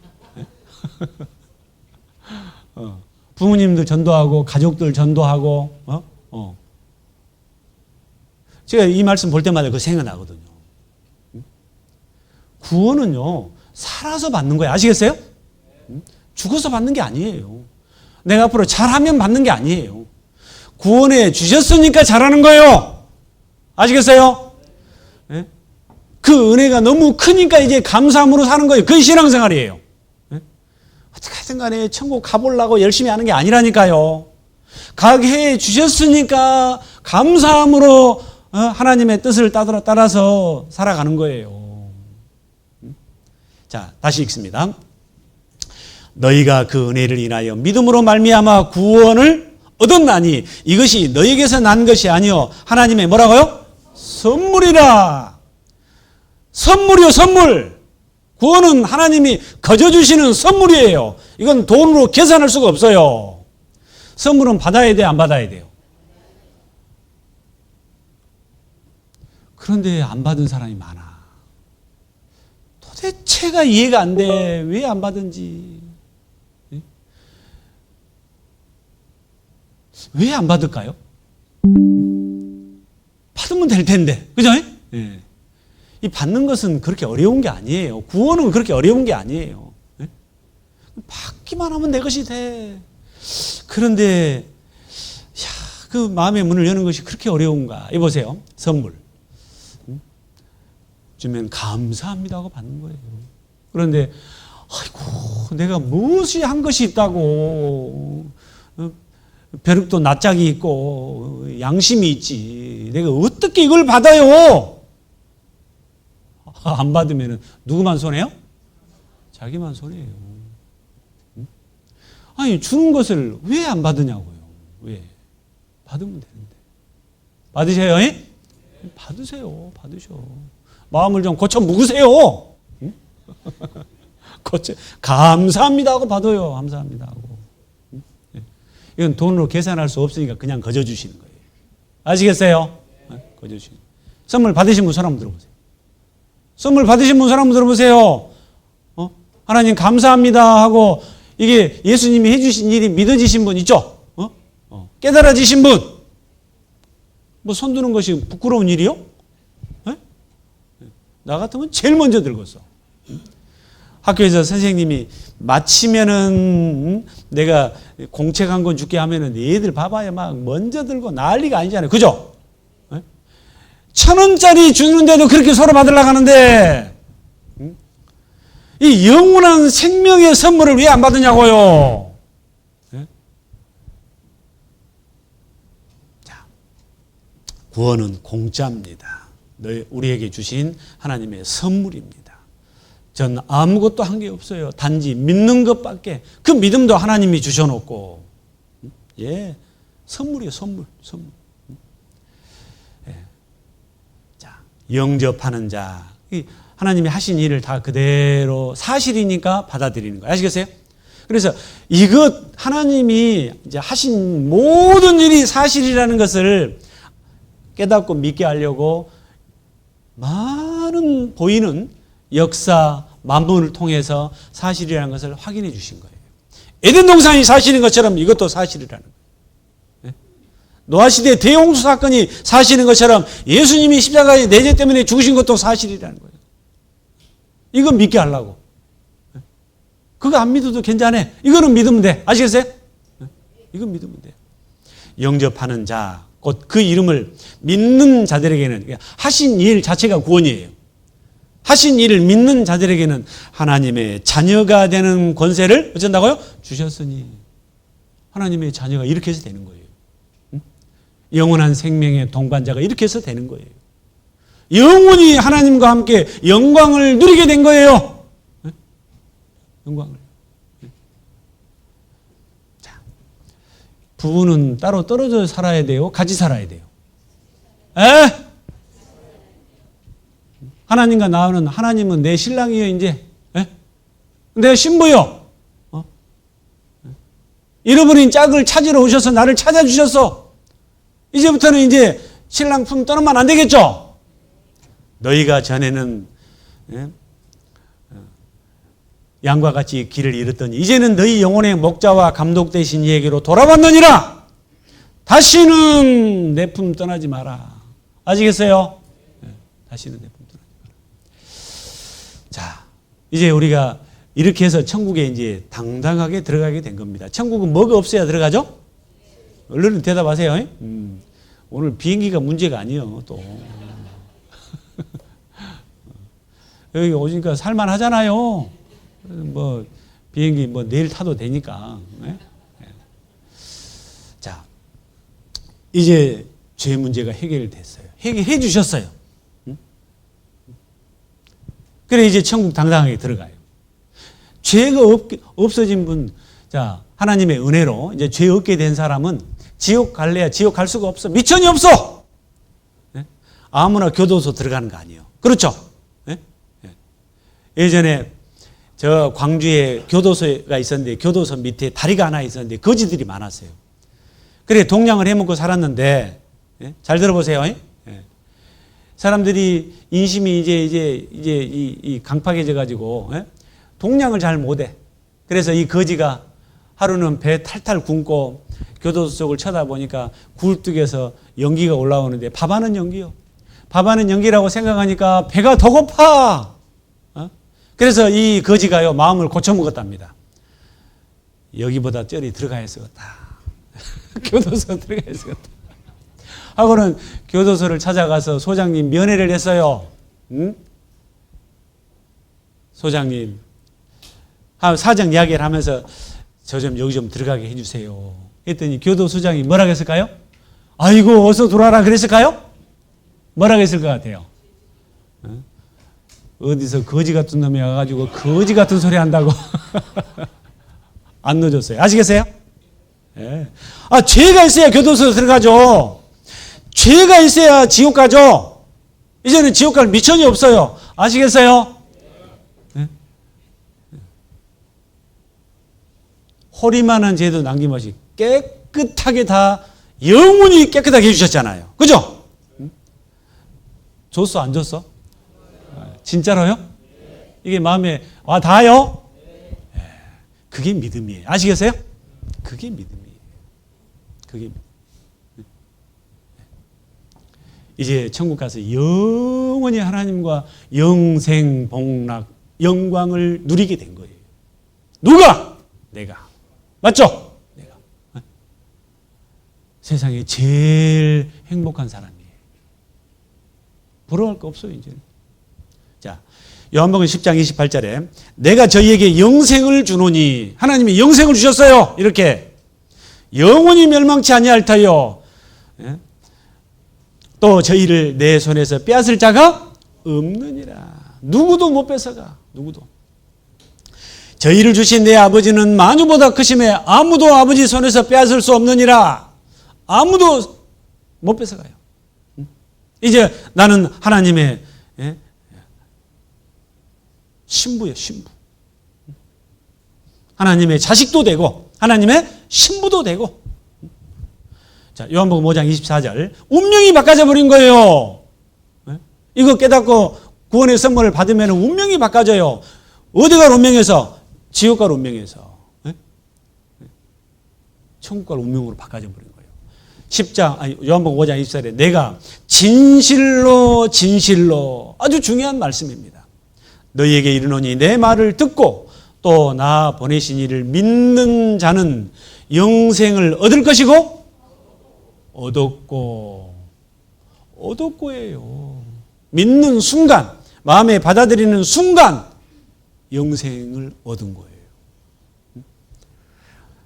부모님들 전도하고 가족들 전도하고 제가 이 말씀 볼 때마다 그 생각나거든요. 구원은요, 살아서 받는 거예요. 아시겠어요? 죽어서 받는 게 아니에요. 내가 앞으로 잘하면 받는 게 아니에요. 구원해 주셨으니까 잘하는 거예요. 아시겠어요? 네? 그 은혜가 너무 크니까 이제 감사함으로 사는 거예요. 그게 신앙생활이에요. 네? 어떻게든 간에 천국 가보려고 열심히 하는 게 아니라니까요. 가게 해 주셨으니까 감사함으로 하나님의 뜻을 따라서 살아가는 거예요. 자, 다시 읽습니다. 너희가 그 은혜를 인하여 믿음으로 말미암아 구원을 얻었나니 이것이 너희에게서 난 것이 아니요 하나님의 뭐라고요? 선물이라. 선물이요, 선물. 구원은 하나님이 거저 주시는 선물이에요. 이건 돈으로 계산할 수가 없어요. 선물은 받아야 돼요, 안 받아야 돼요? 그런데 안 받은 사람이 많아. 도대체가 이해가 안 돼. 왜 안 받은지. 왜 안 받을까요? 받으면 될 텐데. 그죠? 예. 이 받는 것은 그렇게 어려운 게 아니에요. 구원은 그렇게 어려운 게 아니에요. 예? 받기만 하면 내 것이 돼. 그런데 그 마음의 문을 여는 것이 그렇게 어려운가? 이 보세요. 선물. 주면 감사합니다 하고 받는 거예요. 그런데 아이고 내가 무엇이 한 것이 있다고 벼룩도 낯짝이 있고 양심이 있지 내가 어떻게 이걸 받아요? 안 받으면 누구만 손해요? 자기만 손해요. 아니 주는 것을 왜 안 받으냐고요. 왜? 받으면 되는데. 받으세요? 예? 받으세요. 받으셔. 마음을 좀 고쳐 묵으세요. 응? 감사합니다 하고 받아요. 감사합니다 하고. 이건 돈으로 계산할 수 없으니까 그냥 거저 주시는 거예요. 아시겠어요? 거저 주시는. 선물 받으신 분 손 한번 들어보세요. 선물 받으신 분 손 한번 들어보세요. 하나님 감사합니다 하고 이게 예수님이 해주신 일이 믿어지신 분 있죠? 깨달아지신 분. 뭐 손 드는 것이 부끄러운 일이요? 나 같으면 제일 먼저 들었어. 학교에서 선생님이 마치면은 내가 공책 한 권 줄게 하면은 얘들 봐봐야 막 먼저 들고 난리가 아니잖아요. 그죠? 1,000원짜리 주는데도 그렇게 서로 받으려고 하는데 이 영원한 생명의 선물을 왜 안 받으냐고요. 자, 구원은 공짜입니다. 우리에게 주신 하나님의 선물입니다. 전 아무것도 한 게 없어요. 단지 믿는 것밖에. 그 믿음도 하나님이 주셔놓고. 예, 선물이에요. 선물. 예. 자, 영접하는 자. 하나님이 하신 일을 다 그대로 사실이니까 받아들이는 거예요. 아시겠어요? 그래서 이것 하나님이 이제 하신 모든 일이 사실이라는 것을 깨닫고 믿게 하려고 많은 보이는 역사, 만물을 통해서 사실이라는 것을 확인해 주신 거예요. 에덴 동산이 사실인 것처럼 이것도 사실이라는 거예요. 노아 시대 대홍수 사건이 사실인 것처럼 예수님이 십자가에 내 죄 때문에 죽으신 것도 사실이라는 거예요. 이거 믿게 하려고. 그거 안 믿어도 괜찮아. 이거는 믿으면 돼. 아시겠어요? 이건 믿으면 돼. 영접하는 자, 곧 그 이름을 믿는 자들에게는 하신 일 자체가 구원이에요. 하신 일을 믿는 자들에게는 하나님의 자녀가 되는 권세를 어쩐다고요? 주셨으니. 하나님의 자녀가 이렇게 해서 되는 거예요. 영원한 생명의 동반자가 이렇게 해서 되는 거예요. 영원히 하나님과 함께 영광을 누리게 된 거예요. 영광을. 자, 부부는 따로 떨어져 살아야 돼요? 같이 살아야 돼요? 에? 하나님과 나는 하나님은 내 신랑이요 이제. 에? 내가 신부요. 잃어버린 짝을 찾으러 오셔서 나를 찾아주셨어. 이제부터는 이제 신랑 품 떠나면 안 되겠죠? 너희가 전에는 양과 같이 길을 잃었더니 이제는 너희 영혼의 목자와 감독 되신 이에게로 돌아왔느니라. 다시는 내 품 떠나지 마라. 아시겠어요? 다시는 내 품꾼 하지 마라. 자, 이제 우리가 이렇게 해서 천국에 이제 당당하게 들어가게 된 겁니다. 천국은 뭐가 없어야 들어가죠? 얼른 대답하세요. 오늘 비행기가 문제가 아니에요, 또. 여기 오니까 살만하잖아요. 뭐, 비행기 뭐 내일 타도 되니까. 네? 자, 이제 죄 문제가 해결됐어요. 해결해 주셨어요. 그래, 이제 천국 당당하게 들어가요. 죄가 없어진 분, 자, 하나님의 은혜로 이제 죄 없게 된 사람은 지옥 갈래야 지옥 갈 수가 없어. 미천이 없어. 네? 아무나 교도소 들어가는 거 아니에요. 그렇죠? 네? 네. 예전에 저 광주에 교도소가 있었는데 교도소 밑에 다리가 하나 있었는데 거지들이 많았어요. 그래, 동냥을 해먹고 살았는데, 네? 잘 들어보세요. 네? 사람들이 인심이 이제 이 강팍해져 가지고 동냥을 잘 못해. 그래서 이 거지가 하루는 배 탈탈 굶고 교도소 쪽을 쳐다보니까 굴뚝에서 연기가 올라오는데 밥하는 연기요. 밥하는 연기라고 생각하니까 배가 더 고파. 그래서 이 거지가요 마음을 고쳐먹었답니다. 여기보다 쩔이 들어가야 쓰겠다. 교도소 들어가야 쓰겠다. 하고는 교도소를 찾아가서 소장님 면회를 했어요. 응? 소장님, 사정 이야기를 하면서 저 좀 여기 좀 들어가게 해주세요. 했더니 교도소장이 뭐라고 했을까요? 아이고 어서 들어와라 그랬을까요? 뭐라고 했을 것 같아요? 어디서 거지 같은 놈이 와가지고 거지 같은 소리 한다고 안 넣어줬어요. 아시겠어요? 네. 아, 죄가 있어야 교도소 들어가죠. 죄가 있어야 지옥 가죠. 이제는 지옥 갈 미천이 없어요. 아시겠어요? 네? 허리만한 죄도 남김없이 깨끗하게 다 영원히 깨끗하게 해주셨잖아요. 그죠? 줬어 안 줬어? 진짜로요? 이게 마음에 와 닿아요? 그게 믿음이에요. 아시겠어요? 그게 믿음이에요. 그게 이제 천국 가서 영원히 하나님과 영생 복락 영광을 누리게 된 거예요. 누가? 내가. 맞죠? 내가. 세상에 제일 행복한 사람이에요. 부러워할 거 없어요, 이제는. 자, 요한복음 10장 28절에 내가 저희에게 영생을 주노니 하나님이 영생을 주셨어요. 이렇게 영원히 멸망치 아니할 터요. 또 저희를 내 손에서 빼앗을 자가 없느니라. 누구도 못 뺏어가. 누구도. 저희를 주신 내 아버지는 만유보다 크심에 아무도 아버지 손에서 빼앗을 수 없느니라. 아무도 못 뺏어가요. 이제 나는 하나님의 신부예요. 신부. 하나님의 자식도 되고 하나님의 신부도 되고. 자, 요한복음 5장 24절. 운명이 바꿔져 버린 거예요. 이거 깨닫고 구원의 선물을 받으면 운명이 바꿔져요. 어디 갈 운명에서? 지옥 갈 운명에서. 천국 갈 운명으로 바꿔져 버린 거예요. 요한복음 5장 24절에 내가 진실로 진실로 아주 중요한 말씀입니다. 너희에게 이르노니 내 말을 듣고 또 나 보내신 이를 믿는 자는 영생을 얻을 것이고 얻었고예요. 믿는 순간, 마음에 받아들이는 순간 영생을 얻은 거예요.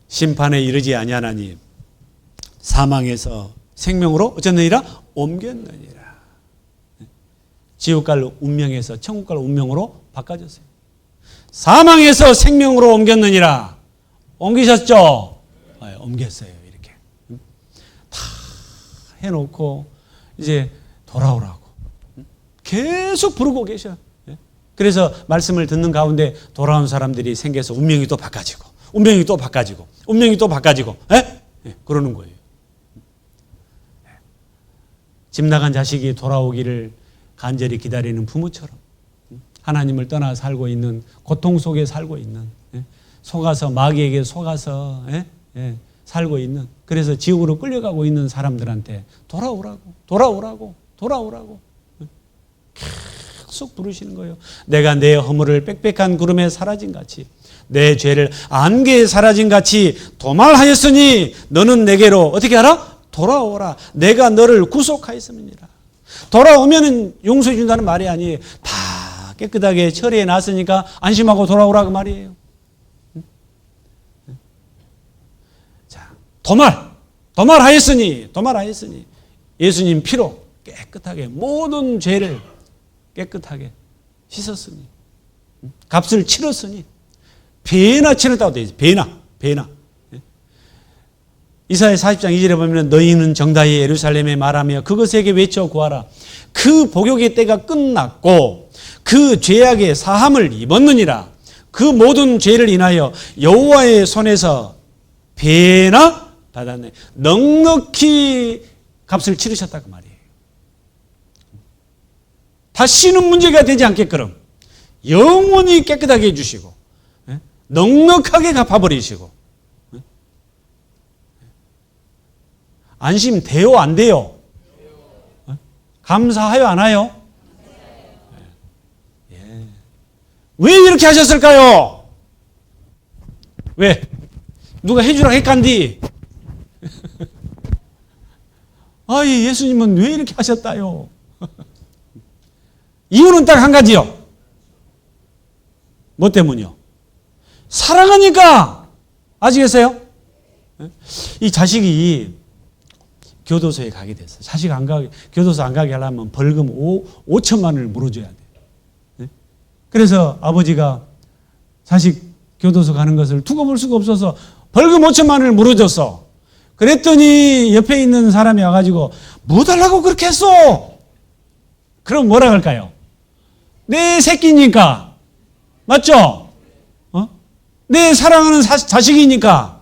심판에 이르지 아니하나니 사망에서 생명으로 어쩌느니라 옮겼느니라. 지옥 갈 운명에서 천국 갈 운명으로 바꿔졌어요. 사망에서 생명으로 옮겼느니라. 옮기셨죠? 네, 옮겼어요. 이렇게 다 해놓고 이제 돌아오라고 계속 부르고 계셔. 그래서 말씀을 듣는 가운데 돌아온 사람들이 생겨서 운명이 또 바꿔지고 운명이 또 바꿔지고 운명이 또 바꿔지고 그러는 거예요. 집 나간 자식이 돌아오기를 간절히 기다리는 부모처럼 하나님을 떠나 살고 있는 고통 속에 살고 있는 속아서 마귀에게 속아서 살고 있는 그래서 지옥으로 끌려가고 있는 사람들한테 돌아오라고 돌아오라고. 계속 부르시는 거예요. 내가 내 허물을 빽빽한 구름에 사라진 같이 내 죄를 안개에 사라진 같이 도말하였으니 너는 내게로 어떻게 하라? 돌아오라. 내가 너를 구속하였음이니라. 돌아오면은 용서해 준다는 말이 아니에요. 다 깨끗하게 처리해 놨으니까 안심하고 돌아오라 그 말이에요. 자, 도말하였으니 예수님 피로 깨끗하게 모든 죄를 깨끗하게 씻었으니 값을 치렀으니 배나 치렀다고 되어 있어요. 배나. 이사야 40장 2절에 보면 너희는 정다히 예루살렘에 말하며 그것에게 외쳐 구하라. 그 복역의 때가 끝났고 그 죄악의 사함을 입었느니라. 그 모든 죄를 인하여 여호와의 손에서 배나 받았네. 넉넉히 값을 치르셨다 그 말이에요. 다시는 문제가 되지 않게끔 영원히 깨끗하게 해주시고 넉넉하게 갚아버리시고. 안심 돼요 안 돼요? 감사하여 안 하요? 왜 이렇게 하셨을까요? 왜? 누가 해주라고 했간디? 아이 예수님은 왜 이렇게 하셨다요? 이유는 딱 한 가지요. 뭐 때문이요? 사랑하니까. 아시겠어요? 이 자식이 교도소에 가게 됐어요. 자식 교도소 안 가게 하려면 벌금 5천만 원을 물어줘야 돼요. 그래서 아버지가 자식 교도소 가는 것을 두고 볼 수가 없어서 벌금 5천만 원을 물어줬어. 그랬더니 옆에 있는 사람이 와가지고 뭐 달라고 그렇게 했어? 그럼 뭐라 할까요? 내 새끼니까. 맞죠? 내 사랑하는 자식이니까.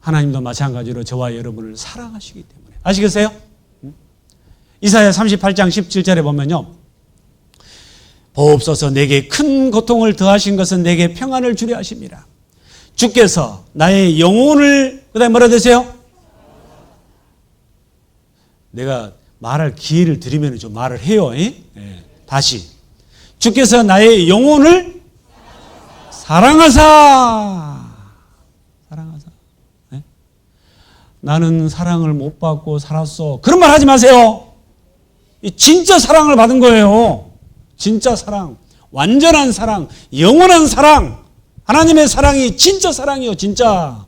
하나님도 마찬가지로 저와 여러분을 사랑하시기 때문에. 아시겠어요? 이사야 38장 17절에 보면요. 보옵소서 내게 큰 고통을 더하신 것은 내게 평안을 주려 하심이라. 주께서 나의 영혼을 그다음에 뭐라 되세요? 내가 말할 기회를 드리면 좀 말을 해요. 다시. 주께서 나의 영혼을 사랑하사. 나는 사랑을 못 받고 살았어. 그런 말 하지 마세요. 진짜 사랑을 받은 거예요. 진짜 사랑. 완전한 사랑. 영원한 사랑. 하나님의 사랑이 진짜 사랑이요. 진짜.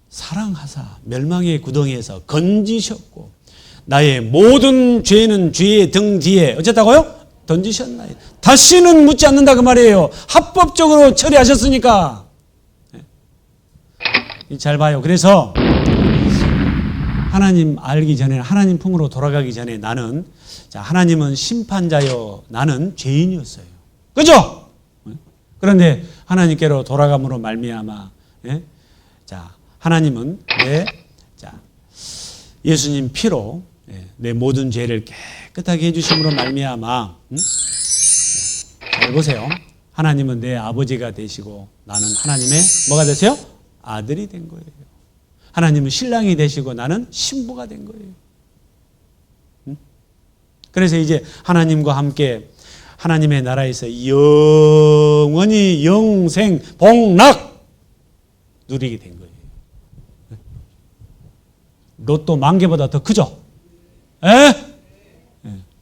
사랑하사 멸망의 구덩이에서 건지셨고 나의 모든 죄는 죄의 등 뒤에 어쨌다고요? 던지셨나요? 다시는 묻지 않는다 그 말이에요. 합법적으로 처리하셨으니까. 잘 봐요. 그래서 하나님 알기 전에 하나님 품으로 돌아가기 전에 나는 하나님은 심판자요 나는 죄인이었어요. 그죠? 그런데 하나님께로 돌아감으로 말미암아 하나님은 예수님 피로 내 모든 죄를 깨끗하게 해주심으로 말미암아 잘 보세요. 하나님은 내 아버지가 되시고 나는 하나님의 뭐가 되세요? 아들이 된 거예요. 하나님은 신랑이 되시고 나는 신부가 된 거예요. 그래서 이제 하나님과 함께 하나님의 나라에서 영원히 영생 복락 누리게 된 거예요. 로또 10,000개보다 더 크죠?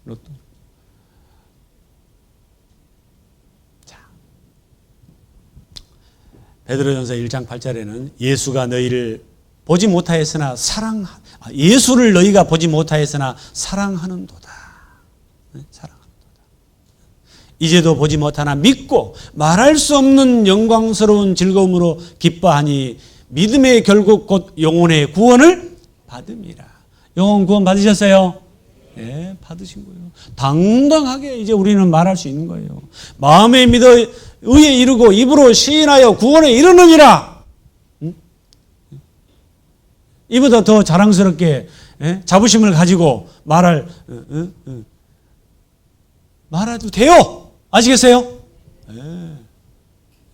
로또. 자, 베드로전서 1장 8절에는 예수가 너희를 보지 못하였으나 예수를 너희가 보지 못하였으나 사랑하는도다. 사랑하는도다. 이제도 보지 못하나 믿고 말할 수 없는 영광스러운 즐거움으로 기뻐하니 믿음의 결국 곧 영혼의 구원을 받음이라. 영혼 구원 받으셨어요? 네, 받으신 거예요. 당당하게 이제 우리는 말할 수 있는 거예요. 마음에 믿어 의에 이르고 입으로 시인하여 구원에 이르느니라. 이보다 더 자랑스럽게 자부심을 가지고 말해도 돼요. 아시겠어요?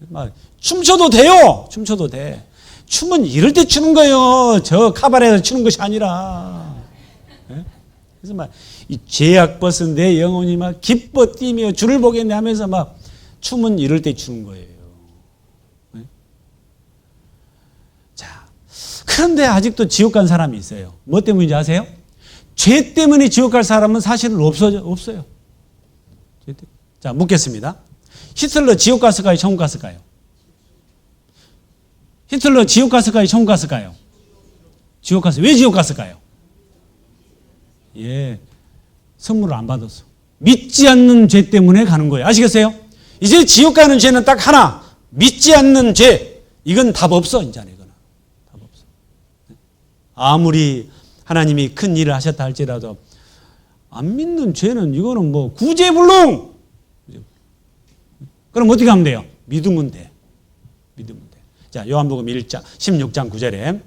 막 춤춰도 돼요. 춤춰도 돼. 춤은 이럴 때 추는 거예요. 저 카바레에서 추는 것이 아니라. 그래서 막 이 죄악 벗은 내 영혼이 막 기뻐 뛰며 주를 보겠네 하면서 막 춤은 이럴 때 추는 거예요. 자, 그런데 아직도 지옥 간 사람이 있어요. 뭐 때문인지 아세요? 죄 때문에 지옥 갈 사람은 사실은 없어요. 자, 묻겠습니다. 히틀러 지옥 갔을까요? 천국 갔을까요? 히틀러 지옥 갔을까요? 천국 갔을까요? 지옥 갔어요. 왜 지옥 갔을까요? 예, 선물을 안 받았어. 믿지 않는 죄 때문에 가는 거예요. 아시겠어요? 이제 지옥 가는 죄는 딱 하나. 믿지 않는 죄. 이건 답 없어. 이제는 이거는 답 없어. 아무리 하나님이 큰 일을 하셨다 할지라도 안 믿는 죄는 이거는 뭐 구제불능. 그럼 어떻게 하면 돼요? 믿으면 돼. 믿으면 돼. 자, 요한복음 1장 16장 9절에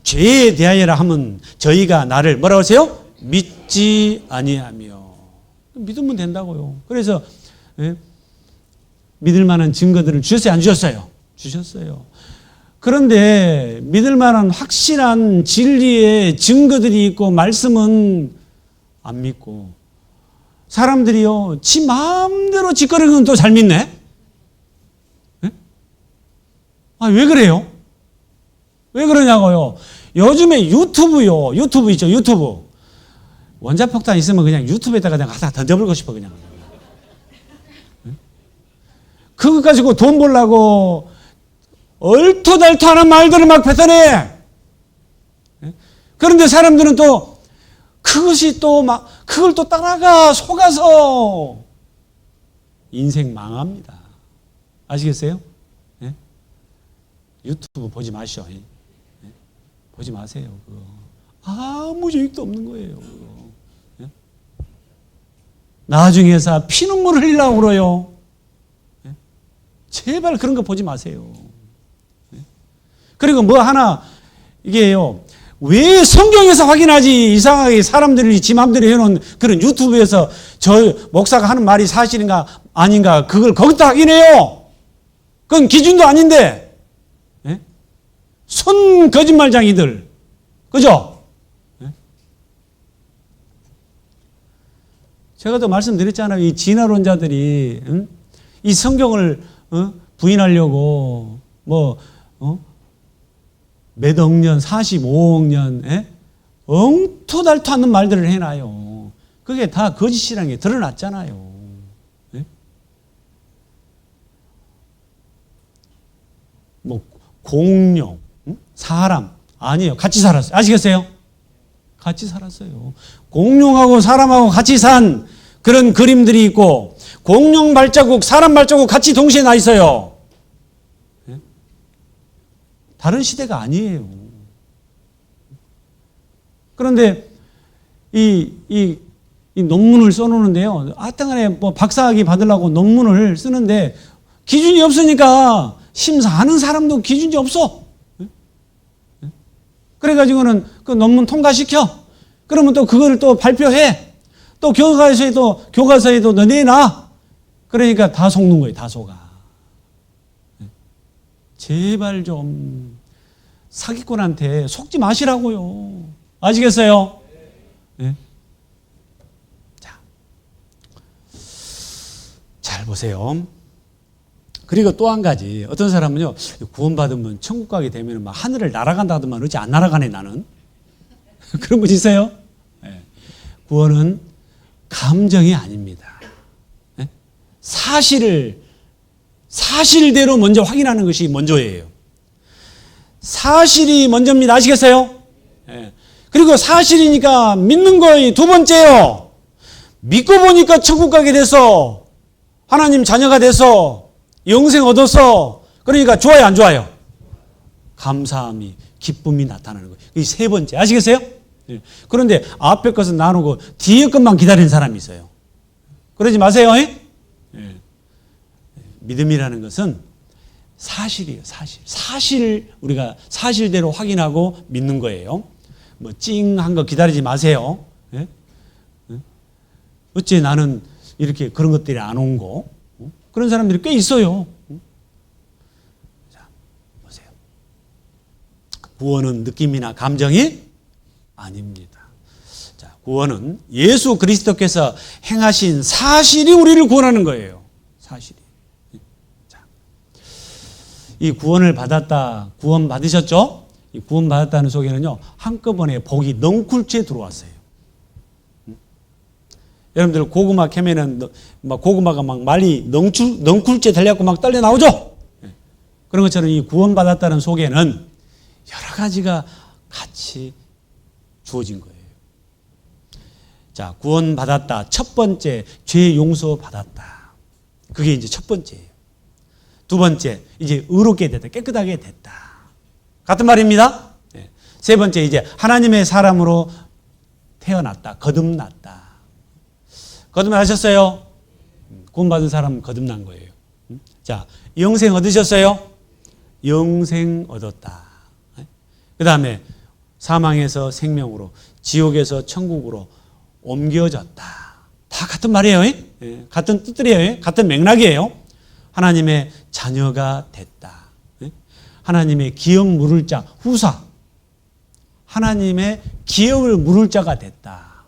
죄에 대하여라 하면 저희가 나를 뭐라고 하세요? 믿지 아니하며. 믿으면 된다고요. 그래서 믿을 만한 증거들을 주셨어요? 안 주셨어요? 주셨어요. 그런데 믿을 만한 확실한 진리의 증거들이 있고 말씀은 안 믿고 사람들이요 지 마음대로 짓거리는 건 또 잘 믿네. 아, 왜 그래요? 왜 그러냐고요? 요즘에 유튜브 있죠, 유튜브. 원자폭탄 있으면 그냥 유튜브에다가 그냥 하나 던져버리고 싶어, 그냥. 그거 가지고 돈 벌려고 얼토달토하는 말들을 막 뱉어내. 그런데 사람들은 또 그것이 또 막, 그걸 또 따라가, 속아서 인생 망합니다. 아시겠어요? 유튜브 보지 마시오. 보지 마세요. 그거. 아무 유익도 없는 거예요. 그거. 나중에서 피눈물을 흘리려고 그래요. 제발 그런 거 보지 마세요. 그리고 뭐 하나 이게요. 왜 성경에서 확인하지? 이상하게 사람들이 지 맘대로 해놓은 그런 유튜브에서 저 목사가 하는 말이 사실인가 아닌가 그걸 거기다 확인해요. 그건 기준도 아닌데. 손 거짓말장이들. 그죠? 제가 또 말씀드렸잖아요. 이 진화론자들이 이 성경을 부인하려고 몇 억 년, 45억 년 엉토달토 않는 말들을 해놔요. 그게 다 거짓이라는 게 드러났잖아요. 뭐 공룡, 사람 아니에요. 같이 살았어요. 아시겠어요? 같이 살았어요. 공룡하고 사람하고 같이 산 그런 그림들이 있고 공룡 발자국, 사람 발자국 같이 동시에 나 있어요. 다른 시대가 아니에요. 그런데 이 논문을 써놓는데요. 하여튼간에 뭐 박사학위 받으려고 논문을 쓰는데 기준이 없으니까 심사하는 사람도 기준이 없어. 그래가지고는 그 논문 통과시켜. 그러면 또 그거를 또 발표해. 또 교과서에도 너 내놔. 그러니까 다 속는 거예요. 다 속아. 제발 좀 사기꾼한테 속지 마시라고요. 아시겠어요? 네? 자, 잘 보세요. 그리고 또 한 가지, 어떤 사람은요, 구원받으면 천국 가게 되면 막 하늘을 날아간다더만 어찌 안 날아가네, 나는. 그런 분 있어요? 네. 구원은 감정이 아닙니다. 네? 사실대로 먼저 확인하는 것이 먼저예요. 사실이 먼저입니다. 아시겠어요? 네. 그리고 사실이니까 믿는 거이 두 번째요. 믿고 보니까 천국 가게 돼서 하나님 자녀가 돼서 영생 얻어서 그러니까 좋아요, 안 좋아요? 감사함이, 기쁨이 나타나는 거예요. 이 세 번째. 아시겠어요? 네. 그런데 앞에 것은 나누고 뒤에 것만 기다리는 사람이 있어요. 그러지 마세요. 네. 믿음이라는 것은 사실이에요. 사실 우리가 사실대로 확인하고 믿는 거예요. 뭐 찡한 거 기다리지 마세요. 네? 어째 나는 이렇게 그런 것들이 안 온 거? 그런 사람들이 꽤 있어요. 구원은 느낌이나 감정이 아닙니다. 자, 구원은 예수 그리스도께서 행하신 사실이 우리를 구원하는 거예요. 사실이. 자, 이 구원을 받았다, 구원 받으셨죠? 이 구원 받았다는 속에는요, 한꺼번에 복이 넝쿨째 들어왔어요. 여러분들 고구마 캐면은 막 고구마가 막 말리 넝쿨째 달려갖고 막 떨려 나오죠? 그런 것처럼 이 구원 받았다는 속에는 여러 가지가 같이 주어진 거예요. 자, 구원 받았다. 첫 번째, 죄 용서 받았다. 그게 이제 첫 번째예요. 두 번째, 이제 의롭게 됐다. 깨끗하게 됐다. 같은 말입니다. 세 번째, 이제 하나님의 사람으로 태어났다. 거듭났다. 거듭나셨어요? 구원받은 사람은 거듭난 거예요. 자, 영생 얻으셨어요? 영생 얻었다. 그 다음에 사망에서 생명으로, 지옥에서 천국으로 옮겨졌다. 다 같은 말이에요. 같은 뜻들이에요. 같은 맥락이에요. 하나님의 자녀가 됐다. 하나님의 기억 물을 자, 후사. 하나님의 기억을 물을 자가 됐다.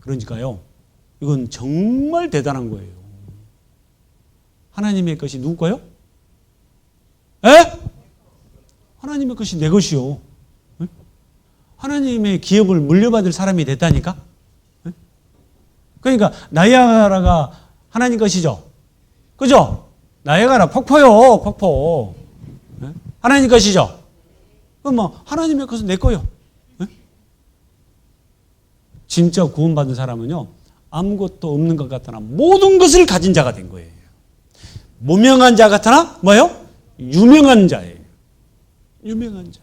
그러니까요, 이건 정말 대단한 거예요. 하나님의 것이 누구 거요? 하나님의 것이 내 것이요. 하나님의 기업을 물려받을 사람이 됐다니까? 그러니까 나이아가라가 하나님 것이죠. 그죠? 나이아가라 폭포요, 폭포. 하나님 것이죠. 그럼 뭐 하나님의 것은 내 거요. 진짜 구원받은 사람은요, 아무것도 없는 것 같으나 모든 것을 가진 자가 된 거예요. 무명한 자 같으나 뭐예요? 유명한 자예요. 유명한 자.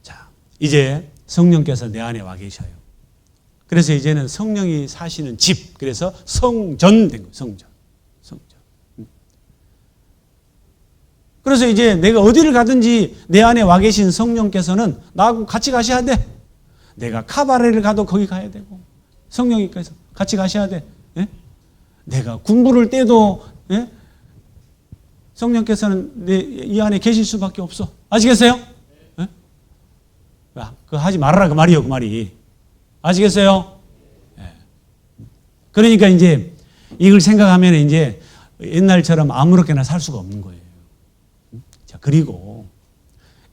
자, 이제 성령께서 내 안에 와 계셔요. 그래서 이제는 성령이 사시는 집, 그래서 성전 된 거예요. 성전. 그래서 이제 내가 어디를 가든지 내 안에 와 계신 성령께서는 나하고 같이 가셔야 돼. 내가 카바레를 가도 거기 가야 되고, 성령님께서 같이 가셔야 돼. 예? 내가 군부를 떼도, 예? 성령께서는 이 안에 계실 수밖에 없어. 아시겠어요? 예? 그거 하지 말아라 그 말이에요, 그 말이. 아시겠어요? 예. 그러니까 이제 이걸 생각하면 이제 옛날처럼 아무렇게나 살 수가 없는 거예요. 자, 그리고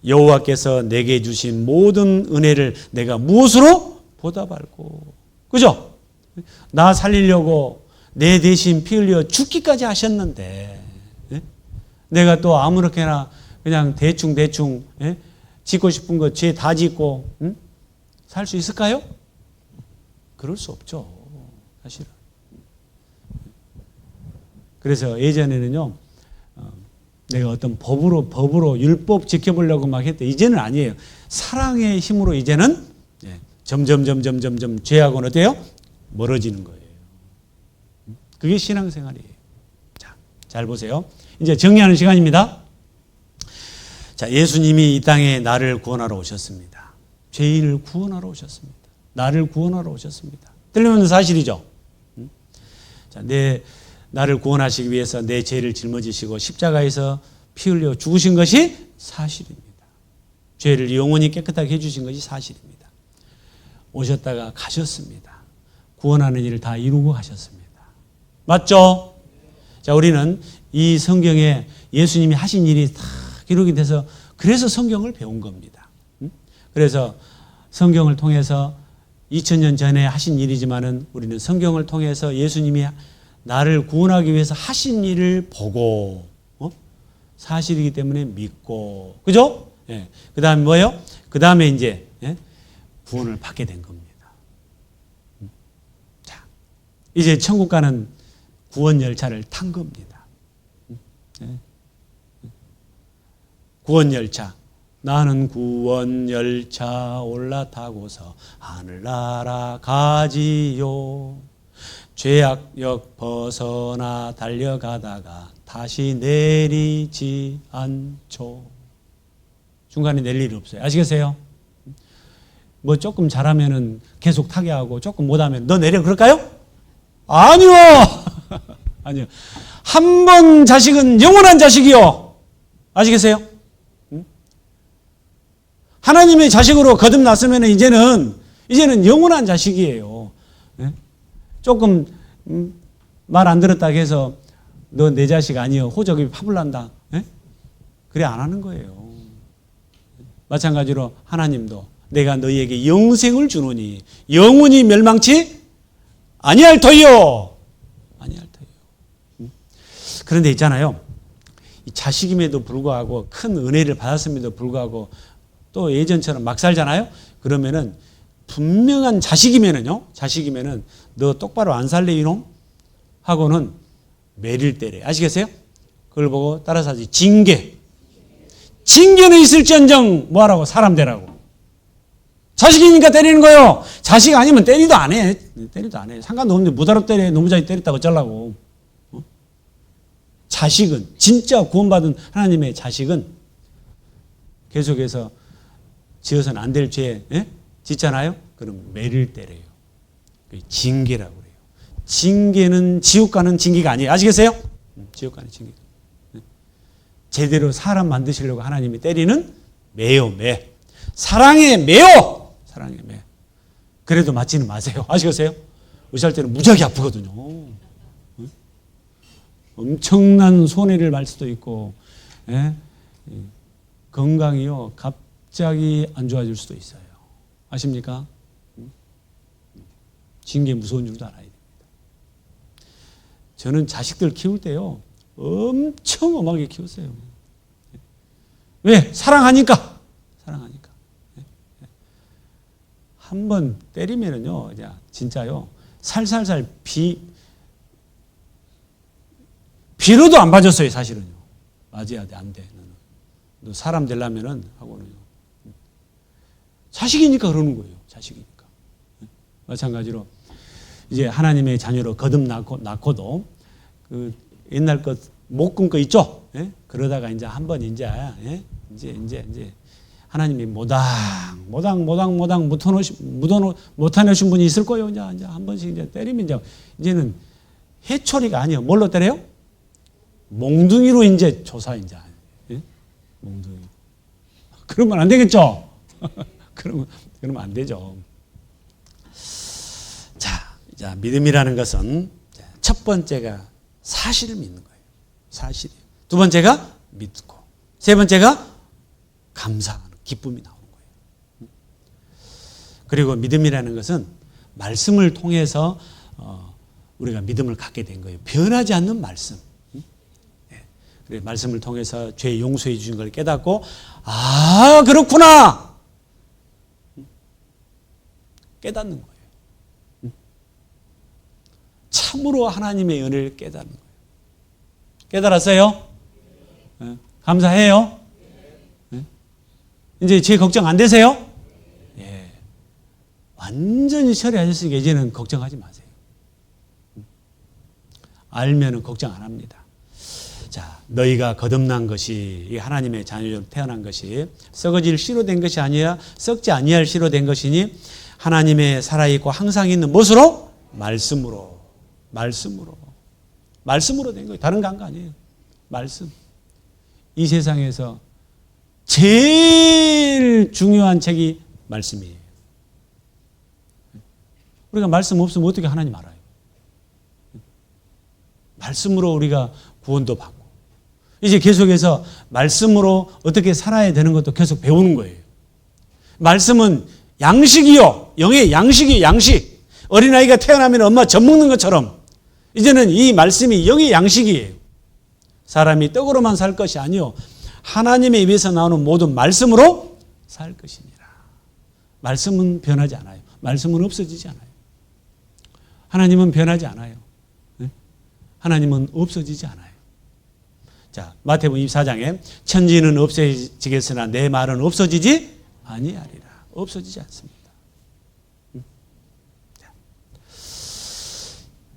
여호와께서 내게 주신 모든 은혜를 내가 무엇으로 보답할고, 그죠? 나 살리려고 내 대신 피 흘려 죽기까지 하셨는데, 예? 내가 또 아무렇게나 그냥 대충 예? 짓고 싶은 거 죄 다 짓고 살 수 있을까요? 그럴 수 없죠, 사실은. 그래서 예전에는요, 내가 어떤 법으로 율법 지켜보려고 막 했대. 이제는 아니에요. 사랑의 힘으로 이제는 점점 죄하고는 어때요? 멀어지는 거예요. 그게 신앙생활이에요. 자, 잘 보세요. 이제 정리하는 시간입니다. 자, 예수님이 이 땅에 나를 구원하러 오셨습니다. 죄인을 구원하러 오셨습니다. 나를 구원하러 오셨습니다. 틀림없는 사실이죠. 자, 나를 구원하시기 위해서 내 죄를 짊어지시고 십자가에서 피 흘려 죽으신 것이 사실입니다. 죄를 영원히 깨끗하게 해주신 것이 사실입니다. 오셨다가 가셨습니다. 구원하는 일을 다 이루고 가셨습니다. 맞죠? 자, 우리는 이 성경에 예수님이 하신 일이 다 기록이 돼서 그래서 성경을 배운 겁니다. 그래서 성경을 통해서 2000년 전에 하신 일이지만은 우리는 성경을 통해서 예수님이 나를 구원하기 위해서 하신 일을 보고, 사실이기 때문에 믿고, 그죠? 예. 그 다음에 뭐예요? 그 다음에 이제, 구원을 받게 된 겁니다. 자, 이제 천국 가는 구원 열차를 탄 겁니다. 구원 열차. 나는 구원 열차 올라타고서 하늘나라 가지요. 죄악역 벗어나 달려가다가 다시 내리지 않죠. 중간에 내릴 일 없어요. 아시겠어요? 뭐 조금 잘하면은 계속 타게 하고 조금 못하면 너 내려 그럴까요? 아니요. 아니요. 한 번 자식은 영원한 자식이요. 아시겠어요? 하나님의 자식으로 거듭났으면 이제는 영원한 자식이에요. 조금 말 안 들었다고 해서 너 내 자식 아니여 호적이 파불난다. 그래 안 하는 거예요. 마찬가지로 하나님도 내가 너희에게 영생을 주노니 영원히 멸망치 아니할 터이요. 아니할 터이요. 그런데 있잖아요. 이 자식임에도 불구하고 큰 은혜를 받았음에도 불구하고 또 예전처럼 막 살잖아요. 그러면은 분명한 자식이면은 너 똑바로 안 살래 이놈? 하고는 매를 때려요. 아시겠어요? 그걸 보고 따라서 하지. 징계는 있을지언정 뭐하라고? 사람 되라고. 자식이니까 때리는 거예요. 자식 아니면 때리도 안 해. 상관도 없는데 무다로 때려. 너무 잘 때렸다고 어쩌려고. 자식은 진짜 구원받은 하나님의 자식은 계속해서 지어서는 안 될 죄 짓잖아요. 그럼 매를 때려요. 징계라고 그래요. 징계는 지옥 가는 징계가 아니에요. 아시겠어요? 지옥 가는 징계. 제대로 사람 만드시려고 하나님이 때리는 매요 매. 사랑의 매요. 사랑의 매. 그래도 맞지는 마세요. 아시겠어요? 의사할 때는 무지하게 아프거든요. 엄청난 손해를 발 수도 있고 건강이요 갑자기 안 좋아질 수도 있어요. 아십니까? 징계 무서운 줄도 알아야 됩니다. 저는 자식들 키울 때요 엄청 엄하게 키웠어요. 왜? 사랑하니까. 한번 때리면은요, 진짜요, 살살살 비로도 안 봐줬어요, 사실은요. 맞아야 돼, 안 돼. 너 사람 되려면은 하고는요. 자식이니까 그러는 거예요, 자식이니까. 마찬가지로 이제 하나님의 자녀로 거듭 낳고도 그 옛날 것 목금 거 있죠? 그러다가 이제 한번 이제 하나님이 모당 못하내신 분이 있을 거예요. 이제 한 번씩 이제 때리면 이제는 해초리가 아니에요. 뭘로 때려요? 몽둥이로 이제 조사 이제. 몽둥이. 그러면 안 되겠죠? 그러면 안 되죠. 자, 믿음이라는 것은 첫 번째가 사실을 믿는 거예요. 사실이에요. 두 번째가 믿고, 세 번째가 감사하는 기쁨이 나오는 거예요. 그리고 믿음이라는 것은 말씀을 통해서 우리가 믿음을 갖게 된 거예요. 변하지 않는 말씀. 그래, 말씀을 통해서 죄 용서해 주신 걸 깨닫고, 아, 그렇구나. 깨닫는 거예요. 참으로 하나님의 은혜를 깨닫는 거예요. 깨달았어요? 감사해요? 이제 제 걱정 안 되세요? 예. 완전히 처리하셨으니까 이제는 걱정하지 마세요. 알면은 걱정 안 합니다. 자, 너희가 거듭난 것이, 이 하나님의 자녀로 태어난 것이 썩어질 씨로 된 것이 아니라 썩지 아니할 씨로 된 것이니 하나님의 살아있고 항상 있는 무엇으로? 말씀으로 된 거예요. 다른 거 아니에요. 말씀. 이 세상에서 제일 중요한 책이 말씀이에요. 우리가 말씀 없으면 어떻게 하나님 알아요? 말씀으로 우리가 구원도 받고 이제 계속해서 말씀으로 어떻게 살아야 되는 것도 계속 배우는 거예요. 말씀은 양식이요. 영의 양식이에요. 양식. 어린아이가 태어나면 엄마 젖 먹는 것처럼 이제는 이 말씀이 영의 양식이에요. 사람이 떡으로만 살 것이 아니요 하나님의 입에서 나오는 모든 말씀으로 살 것이니라. 말씀은 변하지 않아요. 말씀은 없어지지 않아요. 하나님은 변하지 않아요. 하나님은 없어지지 않아요. 자, 마태복음 24장에 천지는 없어지겠으나 내 말은 없어지지 아니하리라. 없어지지 않습니다.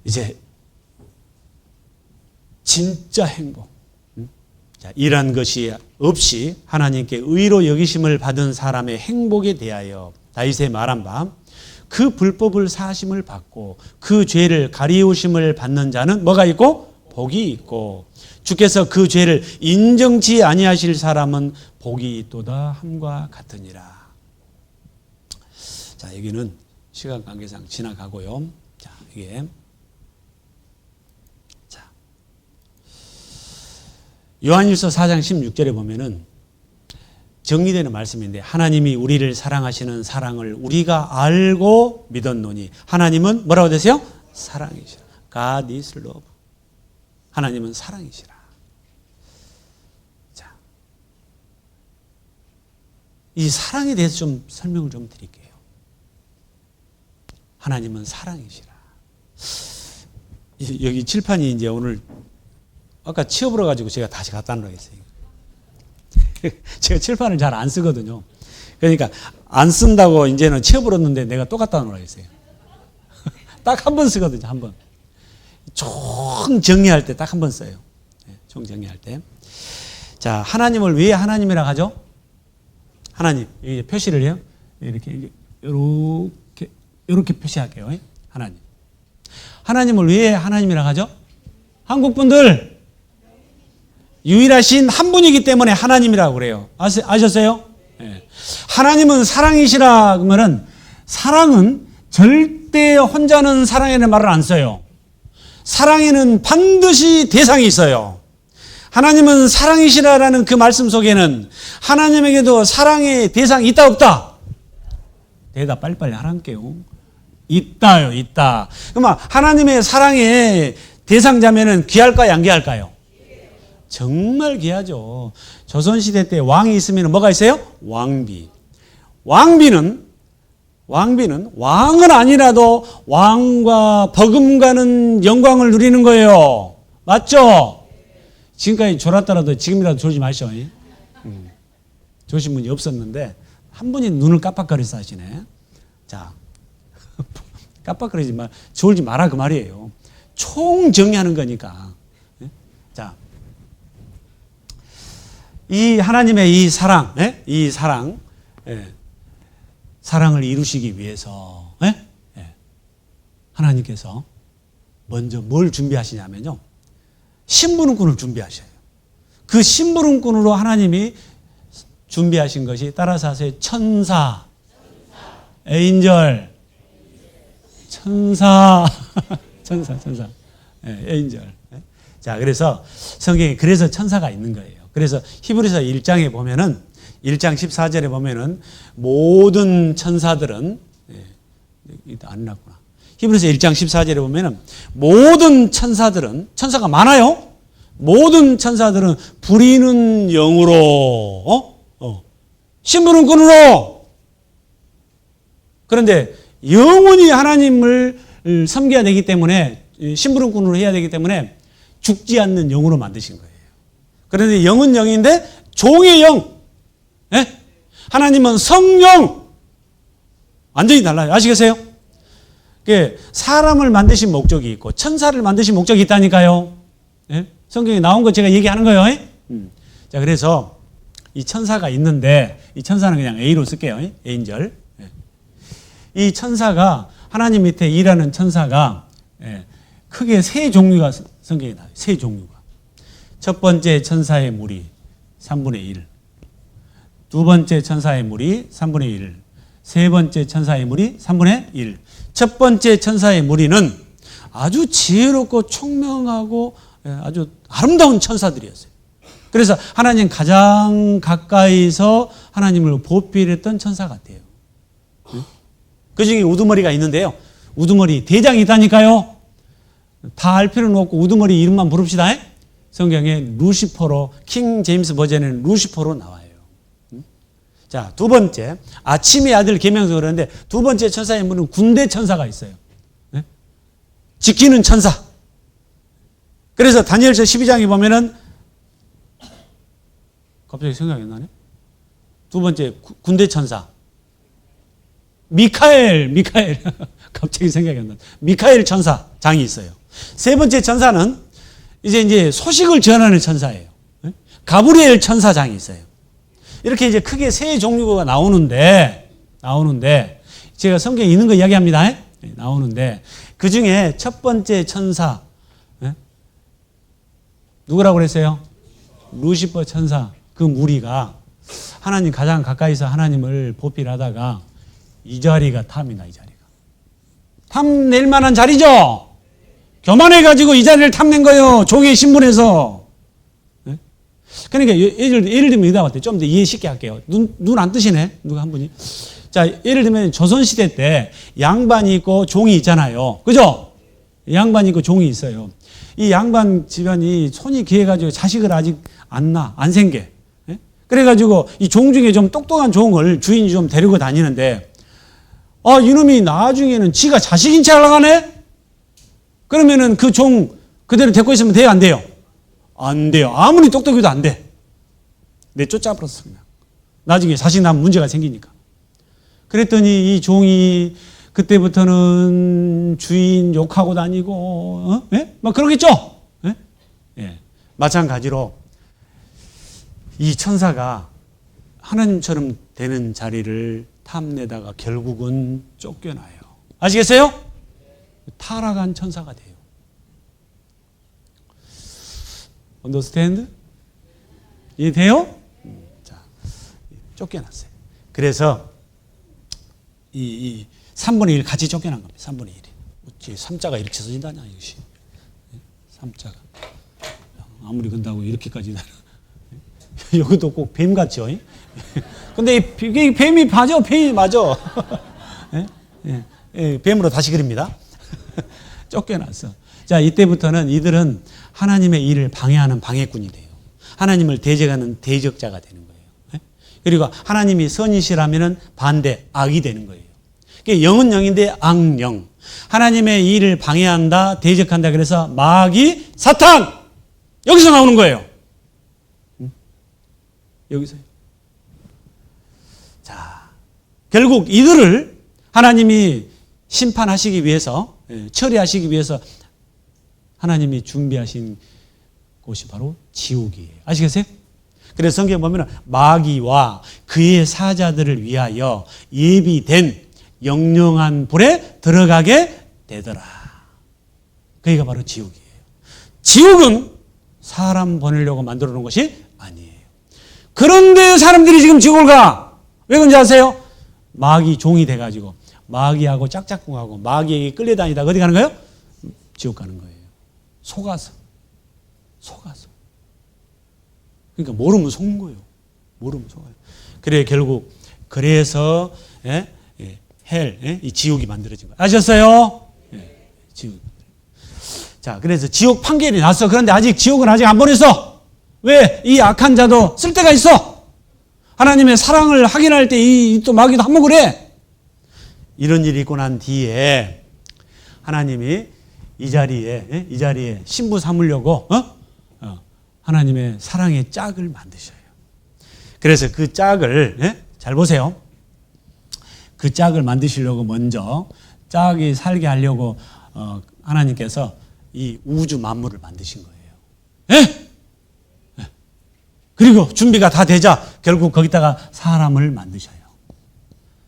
이제 진짜 행복. 자, 이런 것이 없이 하나님께 의로 여기심을 받은 사람의 행복에 대하여 다윗의 말한 바 그 불법을 사하심을 받고 그 죄를 가리우심을 받는 자는 뭐가 있고? 복이 있고 주께서 그 죄를 인정치 아니하실 사람은 복이 있도다 함과 같으니라. 자, 여기는 시간 관계상 지나가고요. 자, 이게 자, 요한일서 4장 16절에 보면은 정리되는 말씀인데 하나님이 우리를 사랑하시는 사랑을 우리가 알고 믿었노니 하나님은 뭐라고 되세요? 사랑이시라. God is love. 하나님은 사랑이시라. 자, 이 사랑에 대해서 좀 설명을 좀 드릴게요. 하나님은 사랑이시라. 여기 칠판이 이제 오늘 아까 치워버려 가지고 제가 다시 갖다 놓으겠어요. 제가 칠판을 잘 안 쓰거든요. 그러니까 안 쓴다고 이제는 치워버렸는데 내가 또 갖다 놓으겠어요. 딱 한 번 쓰거든요. 한 번. 총 정리할 때 딱 한 번 써요. 총 정리할 때. 자, 하나님을 왜 하나님이라고 하죠? 하나님. 여기 표시를 해요. 이렇게 표시할게요. 하나님. 하나님을 왜 하나님이라고 하죠? 한국 분들 유일하신 한 분이기 때문에 하나님이라고 그래요. 아셨어요? 네. 하나님은 사랑이시라 그러면은 사랑은 절대 혼자는 사랑이라는 말을 안 써요. 사랑에는 반드시 대상이 있어요. 하나님은 사랑이시라라는 그 말씀 속에는 하나님에게도 사랑의 대상이 있다 없다? 대답 빨리빨리 하라니까요. 있다요. 있다. 그러면 하나님의 사랑의 대상자면은 귀할까요? 안 귀할까요? 정말 귀하죠. 조선시대 때 왕이 있으면 뭐가 있어요? 왕비. 왕비는 왕은 아니라도 왕과 버금가는 영광을 누리는 거예요. 맞죠? 지금까지 졸았더라도 지금이라도 졸지 마시오. 조신 분이 없었는데 한 분이 눈을 깜빡거려서 하시네. 자, 깜빡거리지 마. 졸지 마라 그 말이에요. 총 정리하는 거니까. 자, 이 하나님의 이 사랑, 이 사랑, 사랑을 이루시기 위해서 하나님께서 먼저 뭘 준비하시냐면요. 심부름꾼을 준비하셔요. 그 심부름꾼으로 하나님이 준비하신 것이 따라서 하세요. 천사, 에인절, 천사, 에인절. 자, 그래서 성경에 그래서 천사가 있는 거예요. 그래서 히브리서 1장에 보면은 1장 14절에 보면은 모든 천사들은 안 났구나. 히브리서 1장 14절에 보면은 모든 천사들은 천사가 많아요. 모든 천사들은 부리는 영으로 심부름꾼으로 그런데 영원히 하나님을 섬겨야 되기 때문에 심부름꾼으로 해야 되기 때문에 죽지 않는 영으로 만드신 거예요. 그런데 영은 영인데 종의 영. 하나님은 성령. 완전히 달라요. 아시겠어요? 사람을 만드신 목적이 있고 천사를 만드신 목적이 있다니까요. 성경에 나온 거 제가 얘기하는 거예요. 자, 그래서 이 천사가 있는데 이 천사는 그냥 A로 쓸게요. 에인절. 이 천사가 하나님 밑에 일하는 천사가 크게 세 종류가 성경에 나와요. 세 종류가. 첫 번째 천사의 무리 3분의 1. 두 번째 천사의 무리 3분의 1. 세 번째 천사의 무리 3분의 1. 첫 번째 천사의 무리는 아주 지혜롭고 총명하고 아주 아름다운 천사들이었어요. 그래서 하나님 가장 가까이서 하나님을 보필했던 천사 같아요. 그 중에 우두머리가 있는데요. 우두머리 대장이 있다니까요. 다 알 필요는 없고 우두머리 이름만 부릅시다. 성경에 루시퍼로 킹 제임스 버전에는 루시퍼로 나와요. 자, 두 번째 아침의 아들 계명서 그러는데 두 번째 천사의 문은 군대 천사가 있어요. 지키는 천사. 그래서 다니엘서 12장에 보면은 갑자기 생각이 안 나네. 두 번째 군대 천사 미카엘 갑자기 생각이 안 나. 미카엘 천사장이 있어요. 세 번째 천사는 이제 소식을 전하는 천사예요. 가브리엘 천사장이 있어요. 이렇게 이제 크게 세 종류가 나오는데 제가 성경에 있는 거 이야기합니다. 나오는데 그 중에 첫 번째 천사 누구라고 그랬어요? 루시퍼 천사. 그 무리가 하나님 가장 가까이서 하나님을 보필하다가 이 자리가 탐이다. 이 자리가 탐낼 만한 자리죠. 교만해가지고 이 자리를 탐낸 거예요. 종의 신분에서. 네? 그러니까 예를 들면 이다 같아요. 좀 더 이해 쉽게 할게요. 눈 안 뜨시네. 누가 한 분이. 자, 예를 들면 조선시대 때 양반이 있고 종이 있잖아요. 그죠? 양반이 있고 종이 있어요. 이 양반 집안이 손이 귀해가지고 자식을 아직 안 생겨. 예? 그래가지고 이 종 중에 좀 똑똑한 종을 주인이 좀 데리고 다니는데, 이놈이 나중에는 지가 자식인 채 하려가네? 그러면은 그 종 그대로 데리고 있으면 돼요? 안 돼요? 안 돼요. 아무리 똑똑해도 안 돼. 내쫓아버렸어, 그냥. 나중에 자식 낳으면 문제가 생기니까. 그랬더니 이 종이 그때부터는 주인 욕하고 다니고, 예? 막 그러겠죠? 예? 예. 마찬가지로 이 천사가 하나님처럼 되는 자리를 탐내다가 결국은 쫓겨나요. 아시겠어요? 타락한 천사가 돼요. understand? 이해돼요? 자, 쫓겨났어요. 그래서 이 3분의 1 같이 쫓겨난 겁니다. 3분의 1이. 어찌 3자가 이렇게 써진다냐, 이것이. 3자가. 아무리 근다고 이렇게까지. 여기도 꼭 뱀 같죠? 근데 이 뱀이 맞아, 뱀이 맞아. 뱀으로 다시 그립니다. 쫓겨났어. 자, 이때부터는 이들은 하나님의 일을 방해하는 방해꾼이 돼요. 하나님을 대적하는 대적자가 되는 거예요. 그리고 하나님이 선이시라면 반대, 악이 되는 거예요. 영은 영인데 악영. 하나님의 일을 방해한다, 대적한다. 그래서 마귀, 사탄! 여기서 나오는 거예요. 여기서요. 자, 결국 이들을 하나님이 심판하시기 위해서, 처리하시기 위해서 하나님이 준비하신 곳이 바로 지옥이에요. 아시겠어요? 그래서 성경에 보면 마귀와 그의 사자들을 위하여 예비된 영영한 불에 들어가게 되더라. 그게 바로 지옥이에요. 지옥은 사람 보내려고 만들어 놓은 것이 아니에요. 그런데 사람들이 지금 지옥을 가. 왜 그런지 아세요? 마귀 종이 돼가지고 마귀하고 짝짝꿍하고 마귀에게 끌려다니다 어디 가는 거예요? 지옥 가는 거예요. 속아서. 그러니까 모르면 속는 거예요. 모르면 속아요. 그래 결국 그래서 헬, 이 지옥이 만들어진 거예요. 아셨어요? 지옥. 자, 그래서 지옥 판결이 났어. 그런데 아직 지옥은 아직 안 보냈어. 왜? 이 악한 자도 쓸 데가 있어. 하나님의 사랑을 확인할 때 또 마귀도 한몫을 해. 이런 일이 있고 난 뒤에 하나님이 이 자리에 신부 삼으려고 하나님의 사랑의 짝을 만드셔요. 그래서 그 짝을 잘 보세요. 그 짝을 만드시려고 먼저 짝이 살게 하려고 하나님께서 이 우주 만물을 만드신 거예요. 그리고 준비가 다 되자 결국 거기다가 사람을 만드셔요.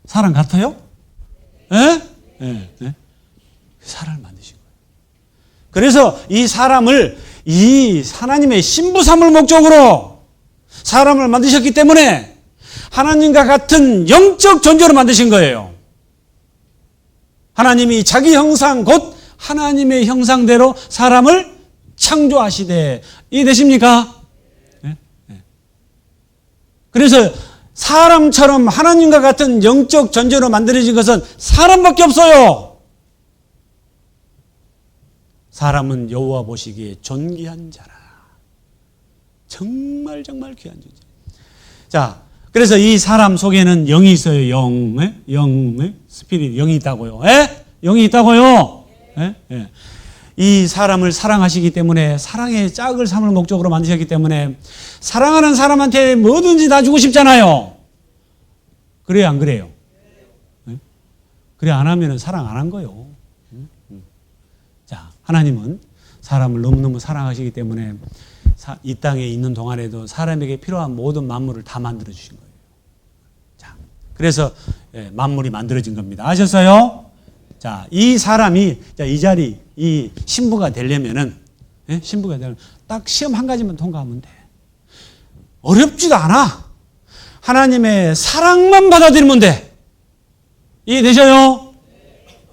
사람 같아요? 사람을 만드신 거예요. 그래서 이 사람을 이 하나님의 신부 삼을 목적으로 사람을 만드셨기 때문에 하나님과 같은 영적 존재로 만드신 거예요. 하나님이 자기 형상 곧 하나님의 형상대로 사람을 창조하시되 이해되십니까? 그래서 사람처럼 하나님과 같은 영적 존재로 만들어진 것은 사람밖에 없어요. 사람은 여호와 보시기에 존귀한 자라. 정말 귀한 존재. 자, 그래서 이 사람 속에는 영이 있어요. 영, 스피릿, 영이 있다고요. 영이 있다고요. 이 사람을 사랑하시기 때문에 사랑의 짝을 삼을 목적으로 만드셨기 때문에 사랑하는 사람한테 뭐든지 다 주고 싶잖아요. 그래요, 안 그래요? 그래 안 하면 사랑 안 한 거예요. 자, 하나님은 사람을 너무너무 사랑하시기 때문에 이 땅에 있는 동안에도 사람에게 필요한 모든 만물을 다 만들어 주신 거예요. 자, 그래서 만물이 만들어진 겁니다. 아셨어요? 자, 이 사람이 이 자리 이 신부가 되려면은 딱 시험 한 가지만 통과하면 돼. 어렵지도 않아. 하나님의 사랑만 받아들이면 돼. 이해되셔요?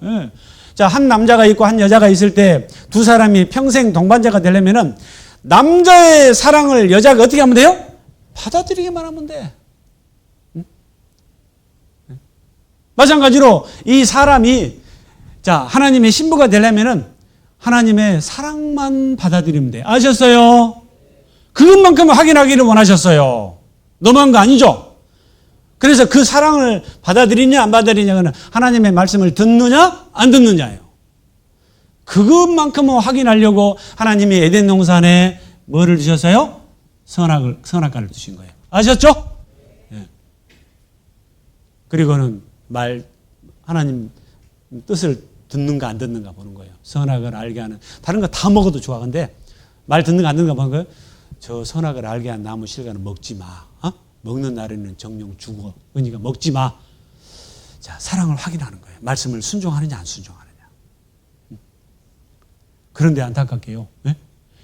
네. 자, 한 남자가 있고 한 여자가 있을 때 두 사람이 평생 동반자가 되려면은 남자의 사랑을 여자가 어떻게 하면 돼요? 받아들이기만 하면 돼. 응? 마찬가지로 이 사람이 자, 하나님의 신부가 되려면은 하나님의 사랑만 받아들이면 돼. 아셨어요? 그것만큼 확인하기를 원하셨어요. 너무한 거 아니죠? 그래서 그 사랑을 받아들이냐 안 받아들이냐는 하나님의 말씀을 듣느냐 안 듣느냐예요. 그것만큼은 확인하려고 하나님이 에덴 동산에 뭐를 주셨어요? 선악과를 주신 거예요. 아셨죠? 예. 그리고는 하나님 뜻을 듣는가 안 듣는가 보는 거예요. 선악을 알게 하는, 다른 거 다 먹어도 좋아. 근데 말 듣는가 안 듣는가 보는 거예요. 저 선악을 알게 한 나무 실과는 먹지 마. 먹는 날에는 정령 죽어. 그러니까 먹지 마. 자, 사랑을 확인하는 거예요. 말씀을 순종하느냐 안 순종하느냐. 그런데 안타깝게요. 네?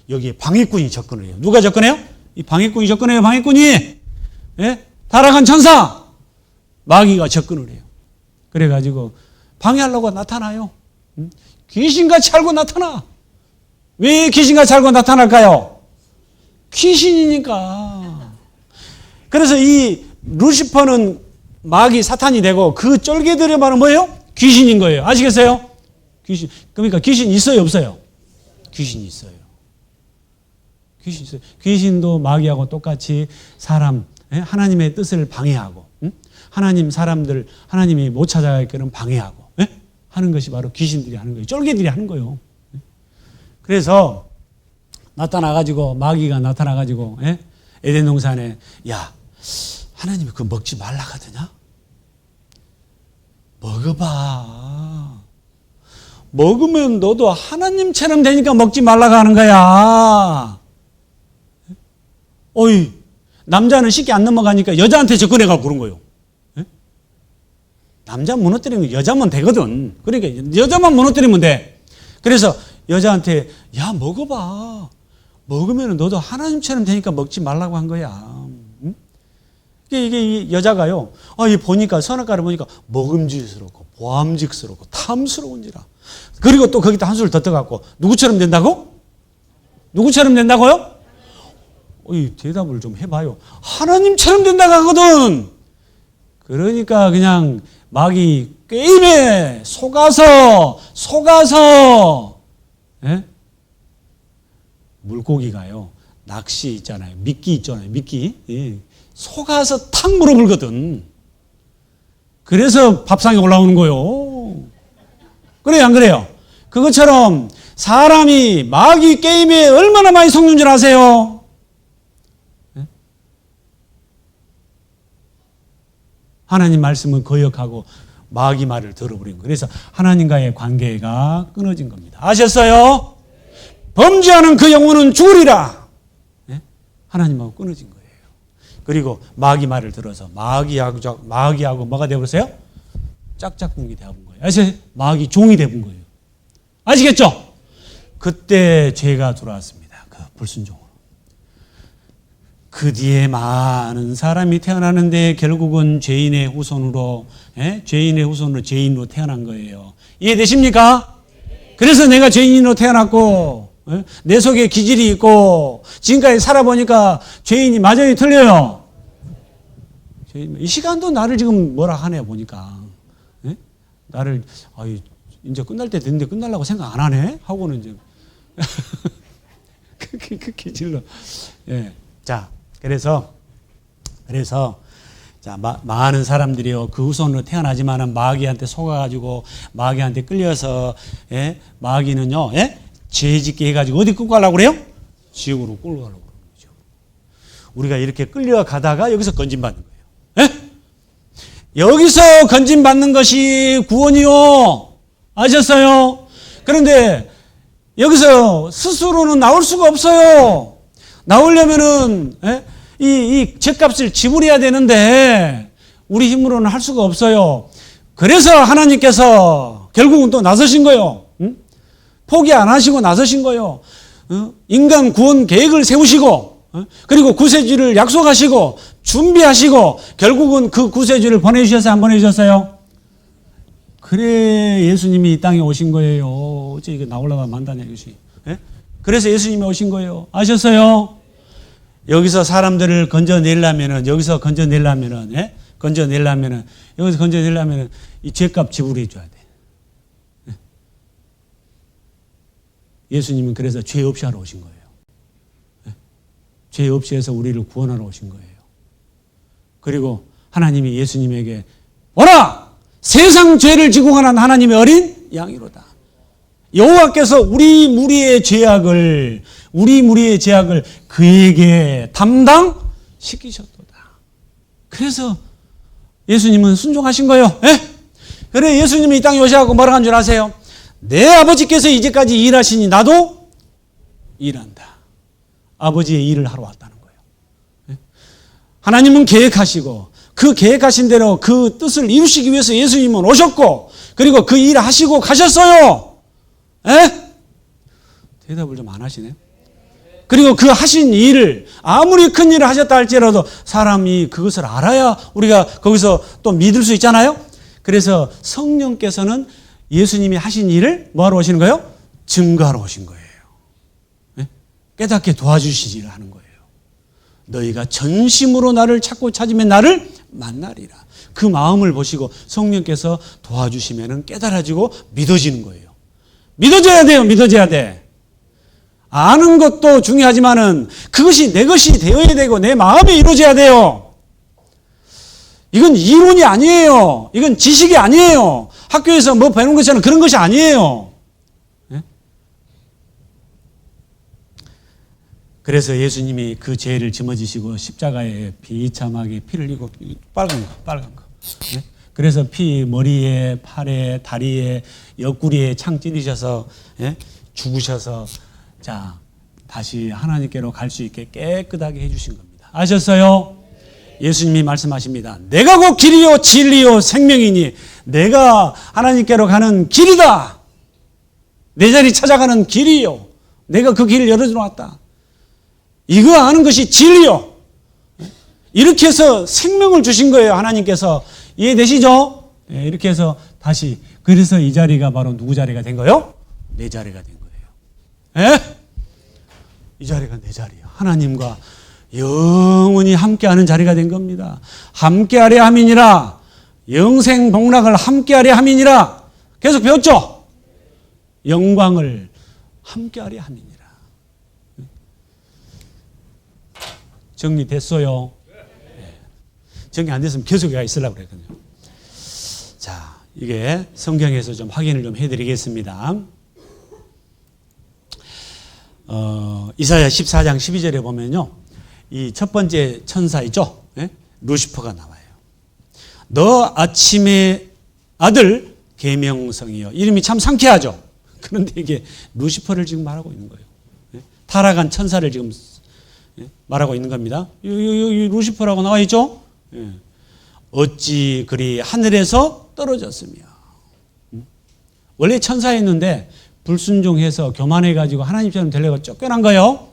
여기에 방해꾼이 접근을 해요. 누가 접근해요? 이 방해꾼이 접근해요. 방해꾼이. 네? 타락한 천사. 마귀가 접근을 해요. 그래가지고 방해하려고 나타나요. 귀신같이 알고 나타나. 왜 귀신같이 알고 나타날까요? 귀신이니까. 그래서 이 루시퍼는 마귀 사탄이 되고 그 쫄개들의 말은 뭐예요? 귀신인 거예요. 아시겠어요? 귀신. 그러니까 귀신 있어요, 없어요? 귀신이 있어요. 귀신 있어요. 귀신도 마귀하고 똑같이 사람, 하나님의 뜻을 방해하고, 하나님이 못 찾아가게끔 방해하고, 하는 것이 바로 귀신들이 하는 거예요. 쫄개들이 하는 거예요. 그래서 마귀가 나타나가지고, 에덴 동산에, 야, 하나님이 그거 먹지 말라 하더냐? 먹어봐. 먹으면 너도 하나님처럼 되니까 먹지 말라고 하는 거야. 어이, 남자는 쉽게 안 넘어가니까 여자한테 접근해가고 그런 거예요. 남자 무너뜨리는 거 여자만 되거든. 그러니까 여자만 무너뜨리면 돼. 그래서 여자한테 야 먹어봐. 먹으면 너도 하나님처럼 되니까 먹지 말라고 한 거야. 이게 여자가요. 보니까 선악과를 보니까 먹음직스럽고 보암직스럽고 탐스러운지라. 그리고 또 거기다 한 수를 더 떠갖고 누구처럼 된다고? 누구처럼 된다고요? 대답을 좀 해봐요. 하나님처럼 된다고 하거든. 그러니까 그냥 마귀 게임에 속아서 물고기가요. 낚시 있잖아요. 미끼 있잖아요. 미끼. 속아서 탁 물어물거든. 그래서 밥상에 올라오는 거예요. 그래요, 안 그래요? 그것처럼 사람이 마귀 게임에 얼마나 많이 속는 줄 아세요? 하나님 말씀은 거역하고 마귀 말을 들어버린 거예요. 그래서 하나님과의 관계가 끊어진 겁니다. 아셨어요? 범죄하는 그 영혼은 죽으리라. 하나님하고 끊어진 거예요. 그리고 마귀 말을 들어서 마귀하고 뭐가 되어버렸어요? 짝짝꿍이 되어본 거예요. 아시죠? 마귀 종이 되어본 거예요. 아시겠죠? 그때 죄가 들어왔습니다. 그 불순종으로. 그 뒤에 많은 사람이 태어나는데 결국은 죄인의 후손으로 죄인으로 태어난 거예요. 이해되십니까? 그래서 내가 죄인으로 태어났고 내 속에 기질이 있고 지금까지 살아보니까 죄인이 맞아요, 틀려요? 이 시간도 나를 지금 뭐라 하네 보니까 나를 이제 끝날 때 됐는데 끝날라고 생각 안 하네 하고는 이제 그 기질로 자 그래서 자 많은 사람들이요 그 후손으로 태어나지만은 마귀한테 속아가지고 마귀한테 끌려서 마귀는요 죄짓게 해가지고 어디 끌고 가려고 그래요? 지옥으로 끌고 가려고 그러는 거죠. 우리가 이렇게 끌려가다가 여기서 건진받는 거예요. 여기서 건진받는 것이 구원이요. 아셨어요? 그런데 여기서 스스로는 나올 수가 없어요. 나오려면은 이 죗값을 지불해야 되는데 우리 힘으로는 할 수가 없어요. 그래서 하나님께서 결국은 또 나서신 거예요. 포기 안 하시고 나서신 거예요. 인간 구원 계획을 세우시고 그리고 구세주를 약속하시고 준비하시고 결국은 그 구세주를 보내주셨어요? 안 보내주셨어요? 그래 예수님이 이 땅에 오신 거예요. 어째 이거 나올라가 만다냐 이것이. 그래서 예수님이 오신 거예요. 아셨어요? 여기서 사람들을 건져내려면은 여기서 건져내려면은 이 죄값 지불해 줘야 돼. 예수님은 그래서 죄 없이 하러 오신 거예요. 죄 없이 해서 우리를 구원하러 오신 거예요. 그리고 하나님이 예수님에게 오라! 세상 죄를 지고 가는 하나님의 어린 양이로다. 여호와께서 우리 무리의 죄악을 그에게 담당시키셨도다. 그래서 예수님은 순종하신 거예요. 그래 예수님이 이 땅에 오셔서 뭐라고 한 줄 아세요? 내 아버지께서 이제까지 일하시니 나도 일한다. 아버지의 일을 하러 왔다는 거예요. 하나님은 계획하시고 그 계획하신 대로 그 뜻을 이루시기 위해서 예수님은 오셨고 그리고 그 일을 하시고 가셨어요. 대답을 좀 안 하시네. 그리고 그 하신 일을 아무리 큰 일을 하셨다 할지라도 사람이 그것을 알아야 우리가 거기서 또 믿을 수 있잖아요. 그래서 성령께서는 예수님이 하신 일을 뭐하러 오시는 거예요? 증거하러 오신 거예요. 깨닫게 도와주시지 일을 하는 거예요. 너희가 전심으로 나를 찾고 찾으면 나를 만나리라. 그 마음을 보시고 성령께서 도와주시면 깨달아지고 믿어지는 거예요. 믿어져야 돼요. 믿어져야 돼. 아는 것도 중요하지만은 그것이 내 것이 되어야 되고 내 마음에 이루어져야 돼요. 이건 이론이 아니에요. 이건 지식이 아니에요. 학교에서 뭐 배우는 것처럼 그런 것이 아니에요. 그래서 예수님이 그 죄를 짊어지시고 십자가에 비참하게 피를 흘리고 빨간 거. 그래서 피 머리에 팔에 다리에 옆구리에 창 찌르셔서 죽으셔서 자 다시 하나님께로 갈 수 있게 깨끗하게 해주신 겁니다. 아셨어요? 예수님이 말씀하십니다. 내가 곧 길이요 진리요 생명이니 내가 하나님께로 가는 길이다. 내 자리 찾아가는 길이요. 내가 그 길을 열어주었다. 이거 아는 것이 진리요. 이렇게 해서 생명을 주신 거예요. 하나님께서. 이해되시죠? 이렇게 해서 다시 그래서 이 자리가 바로 누구 자리가 된 거예요? 내 자리가 된 거예요. 이 자리가 내 자리예요. 하나님과 영원히 함께하는 자리가 된 겁니다. 함께하려 함이니라. 영생 복락을 함께하려 함이니라. 계속 배웠죠? 영광을 함께하려 함이니라. 정리됐어요? 정리 안 됐으면 계속 가 있으려고 그랬거든요. 자, 이게 성경에서 좀 확인을 좀 해드리겠습니다. 이사야 14장 12절에 보면요. 이 첫 번째 천사이죠. 루시퍼가 나와요. 너 아침의 아들 계명성이요. 이름이 참 상쾌하죠. 그런데 이게 루시퍼를 지금 말하고 있는 거예요. 타락한 천사를 지금 말하고 있는 겁니다. 여기 루시퍼라고 나와 있죠. 어찌 그리 하늘에서 떨어졌으며. 원래 천사였는데 불순종해서 교만해가지고 하나님처럼 되려고 쫓겨난 거예요.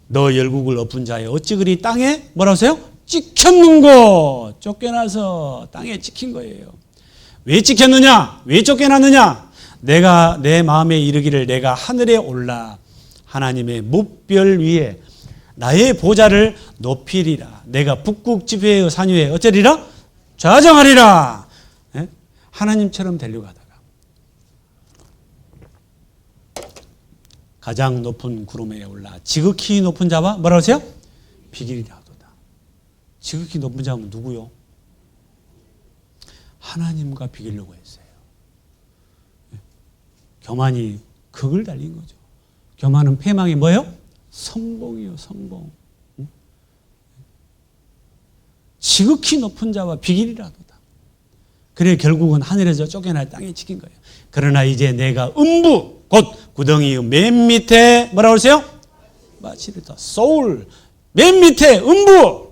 너 열국을 엎은 자에 어찌 그리 땅에 뭐라고 하세요? 찍혔는고. 쫓겨나서 땅에 찍힌 거예요. 왜 찍혔느냐? 왜 쫓겨났느냐? 내가 내 마음에 이르기를 내가 하늘에 올라 하나님의 뭇별 위에 나의 보좌를 높이리라. 내가 북극 지폐의 산 위에 어쩌리라? 좌정하리라. 하나님처럼 되려고 하다가 가장 높은 구름에 올라 지극히 높은 자와 뭐라고 하세요? 비길이라 하도다. 지극히 높은 자는 누구요? 하나님과 비기려고 했어요. 교만이 극을 달린 거죠. 교만은 패망이 뭐예요? 성공이요, 성공. 지극히 높은 자와 비길이라도다. 그래 결국은 하늘에서 쫓겨나 땅에 찍힌 거예요. 그러나 이제 내가 음부 곧 구덩이 맨 밑에 뭐라고 그러세요? 마치리다. 소울 맨 밑에 음부.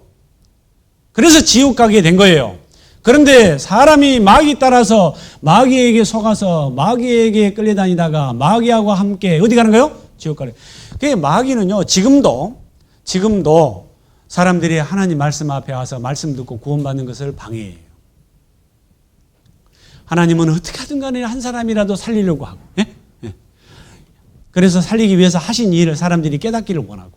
그래서 지옥 가게 된 거예요. 그런데 사람이 마귀 따라서 마귀에게 속아서 마귀에게 끌려다니다가 마귀하고 함께 어디 가는 거예요? 지옥 가래. 그 마귀는요, 지금도 사람들이 하나님 말씀 앞에 와서 말씀 듣고 구원받는 것을 방해해요. 하나님은 어떻게 하든 간에 한 사람이라도 살리려고 하고, 예? 예. 그래서 살리기 위해서 하신 일을 사람들이 깨닫기를 원하고,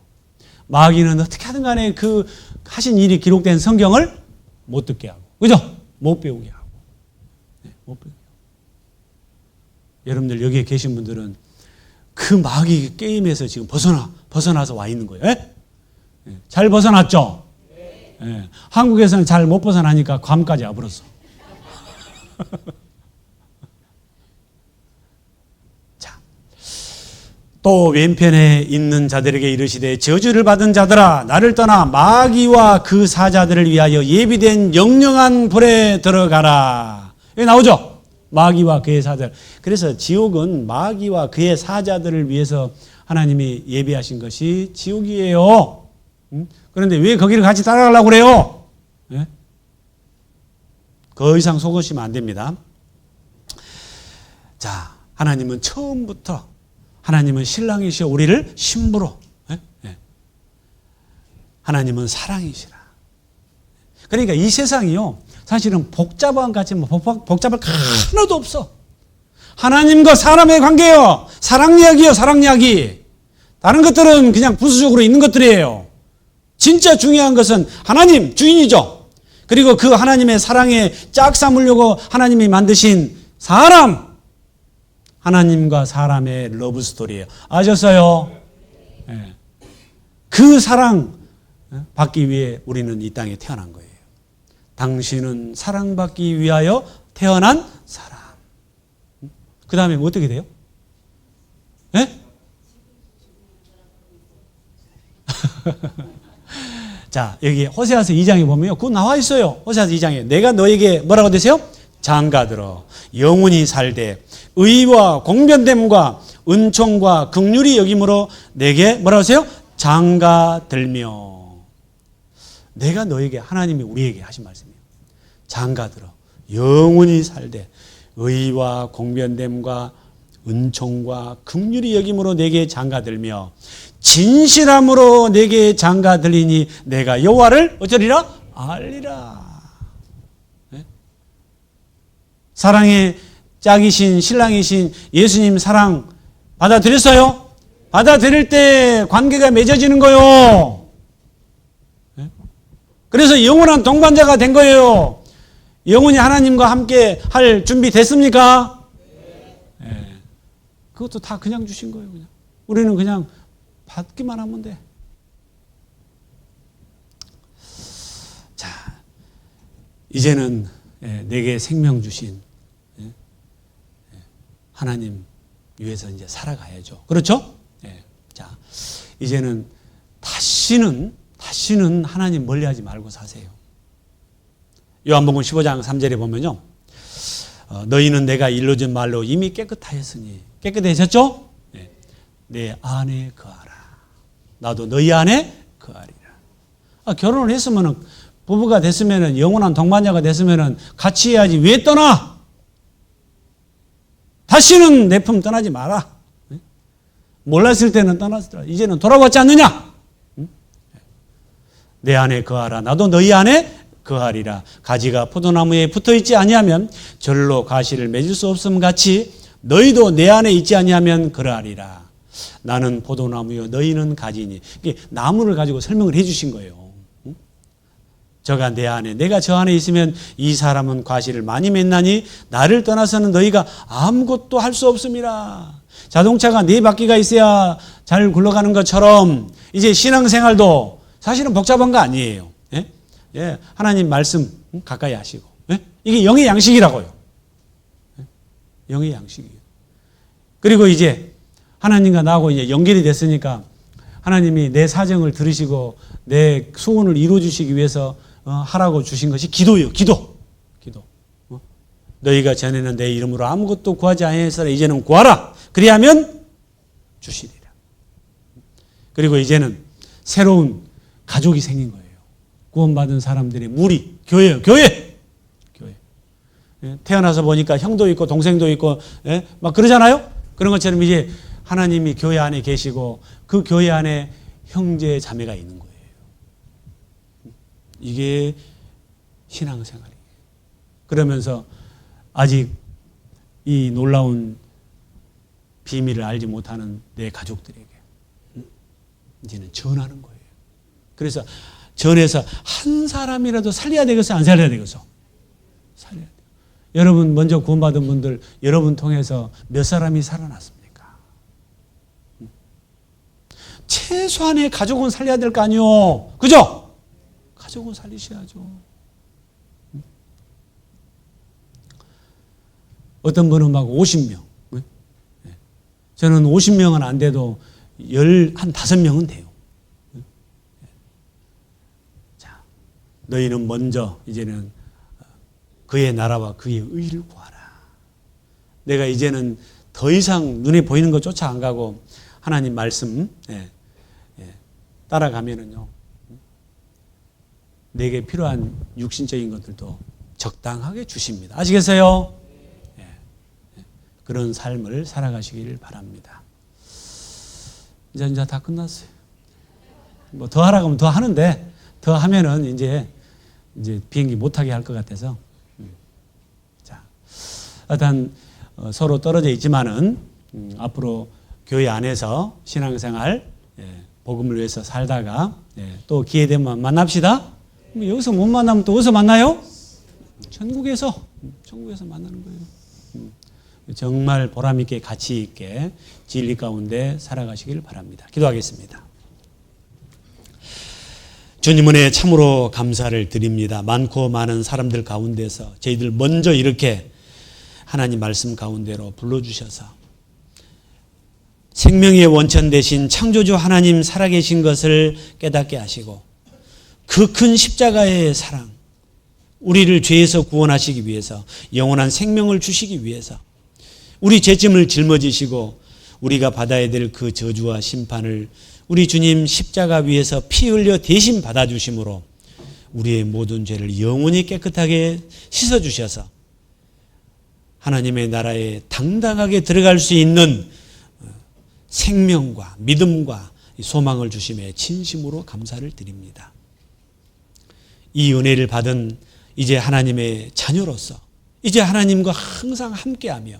마귀는 어떻게 하든 간에 그 하신 일이 기록된 성경을 못 듣게 하고, 그죠? 못 배우게 하고. 네, 못 배우게 하고. 여러분들 여기에 계신 분들은 그 마귀 게임에서 지금 벗어나서 와 있는 거예요. 예? 예. 잘 벗어났죠? 예. 한국에서는 잘 못 벗어나니까 괌까지 와버렸어. 자, 또 왼편에 있는 자들에게 이르시되 저주를 받은 자들아 나를 떠나 마귀와 그 사자들을 위하여 예비된 영영한 불에 들어가라. 여기 나오죠? 마귀와 그의 사자들. 그래서 지옥은 마귀와 그의 사자들을 위해서 하나님이 예비하신 것이 지옥이에요. 그런데 왜 거기를 같이 따라가려고 그래요? 예? 더 이상 속으시면 안 됩니다. 자, 하나님은 처음부터 하나님은 신랑이시여 우리를 신부로, 하나님은 사랑이시라. 그러니까 이 세상이요, 사실은 복잡한 것 같지만 복잡할 거 하나도 없어. 하나님과 사람의 관계요, 사랑 이야기요, 사랑 이야기. 다른 것들은 그냥 부수적으로 있는 것들이에요. 진짜 중요한 것은 하나님 주인이죠. 그리고 그 하나님의 사랑에 짝 삼으려고 하나님이 만드신 사람, 하나님과 사람의 러브 스토리예요. 아셨어요? 네. 그 사랑 받기 위해 우리는 이 땅에 태어난 거예요. 당신은 사랑받기 위하여 태어난 사람. 그 다음에 뭐 어떻게 돼요? 네? 자, 여기 호세아서 2장에 보면요, 그거 나와 있어요. 호세아서 2장에 내가 너에게 뭐라고 되세요? 장가들어 영원히 살되 의와 공변됨과 은총과 긍휼이 여김으로 내게 뭐라고 하세요? 장가들며. 내가 너에게, 하나님이 우리에게 하신 말씀이에요. 장가들어 영원히 살되 의와 공변됨과 은총과 긍휼이 여김으로 내게 장가들며 진실함으로 내게 장가들리니 내가 여호와를 어쩌리라? 알리라. 네? 사랑의 짝이신 신랑이신 예수님 사랑 받아들였어요? 받아들일 때 관계가 맺어지는 거예요. 네? 그래서 영원한 동반자가 된 거예요. 영원히 하나님과 함께 할 준비 됐습니까? 네. 그것도 다 그냥 주신 거예요. 그냥. 우리는 그냥 받기만 하면 돼. 자, 이제는 내게 생명 주신 하나님 위해서 이제 살아가야죠. 그렇죠? 자, 이제는 다시는 하나님 멀리하지 말고 사세요. 요한복음 15장 3절에 보면요, 너희는 내가 일러준 말로 이미 깨끗하였으니, 깨끗해졌죠? 내 안에 거하라. 나도 너희 안에 거하리라. 결혼을 했으면은, 부부가 됐으면은, 영원한 동반자가 됐으면은 같이 해야지. 왜 떠나? 다시는 내 품 떠나지 마라. 몰랐을 때는 떠났더라. 이제는 돌아왔지 않느냐? 내 안에 거하라. 나도 너희 안에 거하리라. 가지가 포도나무에 붙어있지 아니하면 절로 가시를 맺을 수 없음 같이 너희도 내 안에 있지 아니하면 그러하리라. 나는 포도나무요 너희는 가지니. 나무를 가지고 설명을 해 주신 거예요. 저가 내 안에, 내가 저 안에 있으면 이 사람은 과실을 많이 맺나니 나를 떠나서는 너희가 아무것도 할 수 없음이라. 자동차가 4바퀴가 있어야 잘 굴러가는 것처럼 이제 신앙생활도 사실은 복잡한 거 아니에요. 예? 하나님 말씀 가까이 하시고, 이게 영의 양식이라고요. 영의 양식이에요. 그리고 이제 하나님과 나하고 이제 연결이 됐으니까 하나님이 내 사정을 들으시고 내 소원을 이루어 주시기 위해서 하라고 주신 것이 기도예요. 기도. 너희가 전에는 내 이름으로 아무것도 구하지 아니하였으나 이제는 구하라. 그리하면 주시리라. 그리고 이제는 새로운 가족이 생긴 거예요. 구원받은 사람들의 무리, 교회예요. 교회. 태어나서 보니까 형도 있고 동생도 있고 막 그러잖아요. 그런 것처럼 이제 하나님이 교회 안에 계시고 그 교회 안에 형제 자매가 있는 거예요. 이게 신앙생활이에요. 그러면서 아직 이 놀라운 비밀을 알지 못하는 내 가족들에게 이제는 전하는 거예요. 그래서 전해서 한 사람이라도 살려야 되겠어, 안 살려야 되겠어? 살려야 돼요. 여러분 먼저 구원받은 분들, 여러분 통해서 몇 사람이 살아났습니까? 최소한의 가족은 살려야 될 거 아니요, 그죠? 가족은 살리셔야죠. 어떤 분은 막 50명. 저는 50명은 안 돼도 한 5명은 돼요. 자, 너희는 먼저 이제는 그의 나라와 그의 의를 구하라. 내가 이제는 더 이상 눈에 보이는 것 쫓아 안 가고 하나님 말씀 따라가면은요, 내게 필요한 육신적인 것들도 적당하게 주십니다. 아시겠어요? 그런 삶을 살아가시길 바랍니다. 이제 다 끝났어요. 뭐 더 하라고 하면 더 하는데, 더 하면은 이제 비행기 못 타게 할 것 같아서. 자, 일단 서로 떨어져 있지만은 앞으로 교회 안에서 신앙생활, 복음을 위해서 살다가 또 기회 되면 만납시다. 여기서 못 만나면 또 어디서 만나요? 천국에서 만나는 거예요. 정말 보람있게 가치 있게 진리 가운데 살아가시길 바랍니다. 기도하겠습니다. 주님 은혜 참으로 감사를 드립니다. 많고 많은 사람들 가운데서 저희들 먼저 이렇게 하나님 말씀 가운데로 불러주셔서 생명의 원천 되신 창조주 하나님 살아계신 것을 깨닫게 하시고 그 큰 십자가의 사랑, 우리를 죄에서 구원하시기 위해서 영원한 생명을 주시기 위해서 우리 죄짐을 짊어지시고 우리가 받아야 될 그 저주와 심판을 우리 주님 십자가 위에서 피 흘려 대신 받아주심으로 우리의 모든 죄를 영원히 깨끗하게 씻어주셔서 하나님의 나라에 당당하게 들어갈 수 있는 생명과 믿음과 소망을 주심에 진심으로 감사를 드립니다. 이 은혜를 받은 이제 하나님의 자녀로서 이제 하나님과 항상 함께하며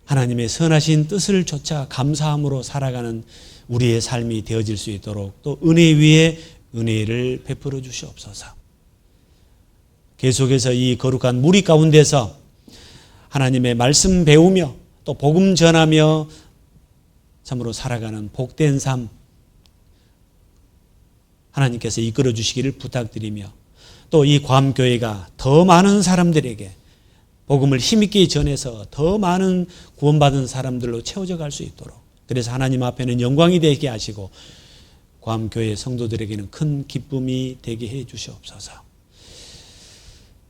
하나님의 선하신 뜻을 좇아 감사함으로 살아가는 우리의 삶이 되어질 수 있도록 또 은혜 위에 은혜를 베풀어 주시옵소서. 계속해서 이 거룩한 무리 가운데서 하나님의 말씀 배우며 또 복음 전하며 참으로 살아가는 복된 삶 하나님께서 이끌어 주시기를 부탁드리며 또 이 괌교회가 더 많은 사람들에게 복음을 힘있게 전해서 더 많은 구원받은 사람들로 채워져 갈 수 있도록 그래서 하나님 앞에는 영광이 되게 하시고 괌교회 성도들에게는 큰 기쁨이 되게 해 주시옵소서.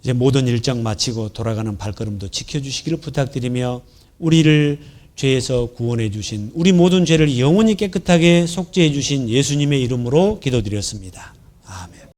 이제 모든 일정 마치고 돌아가는 발걸음도 지켜주시기를 부탁드리며 우리를 죄에서 구원해 주신 우리 모든 죄를 영원히 깨끗하게 속죄해 주신 예수님의 이름으로 기도드렸습니다.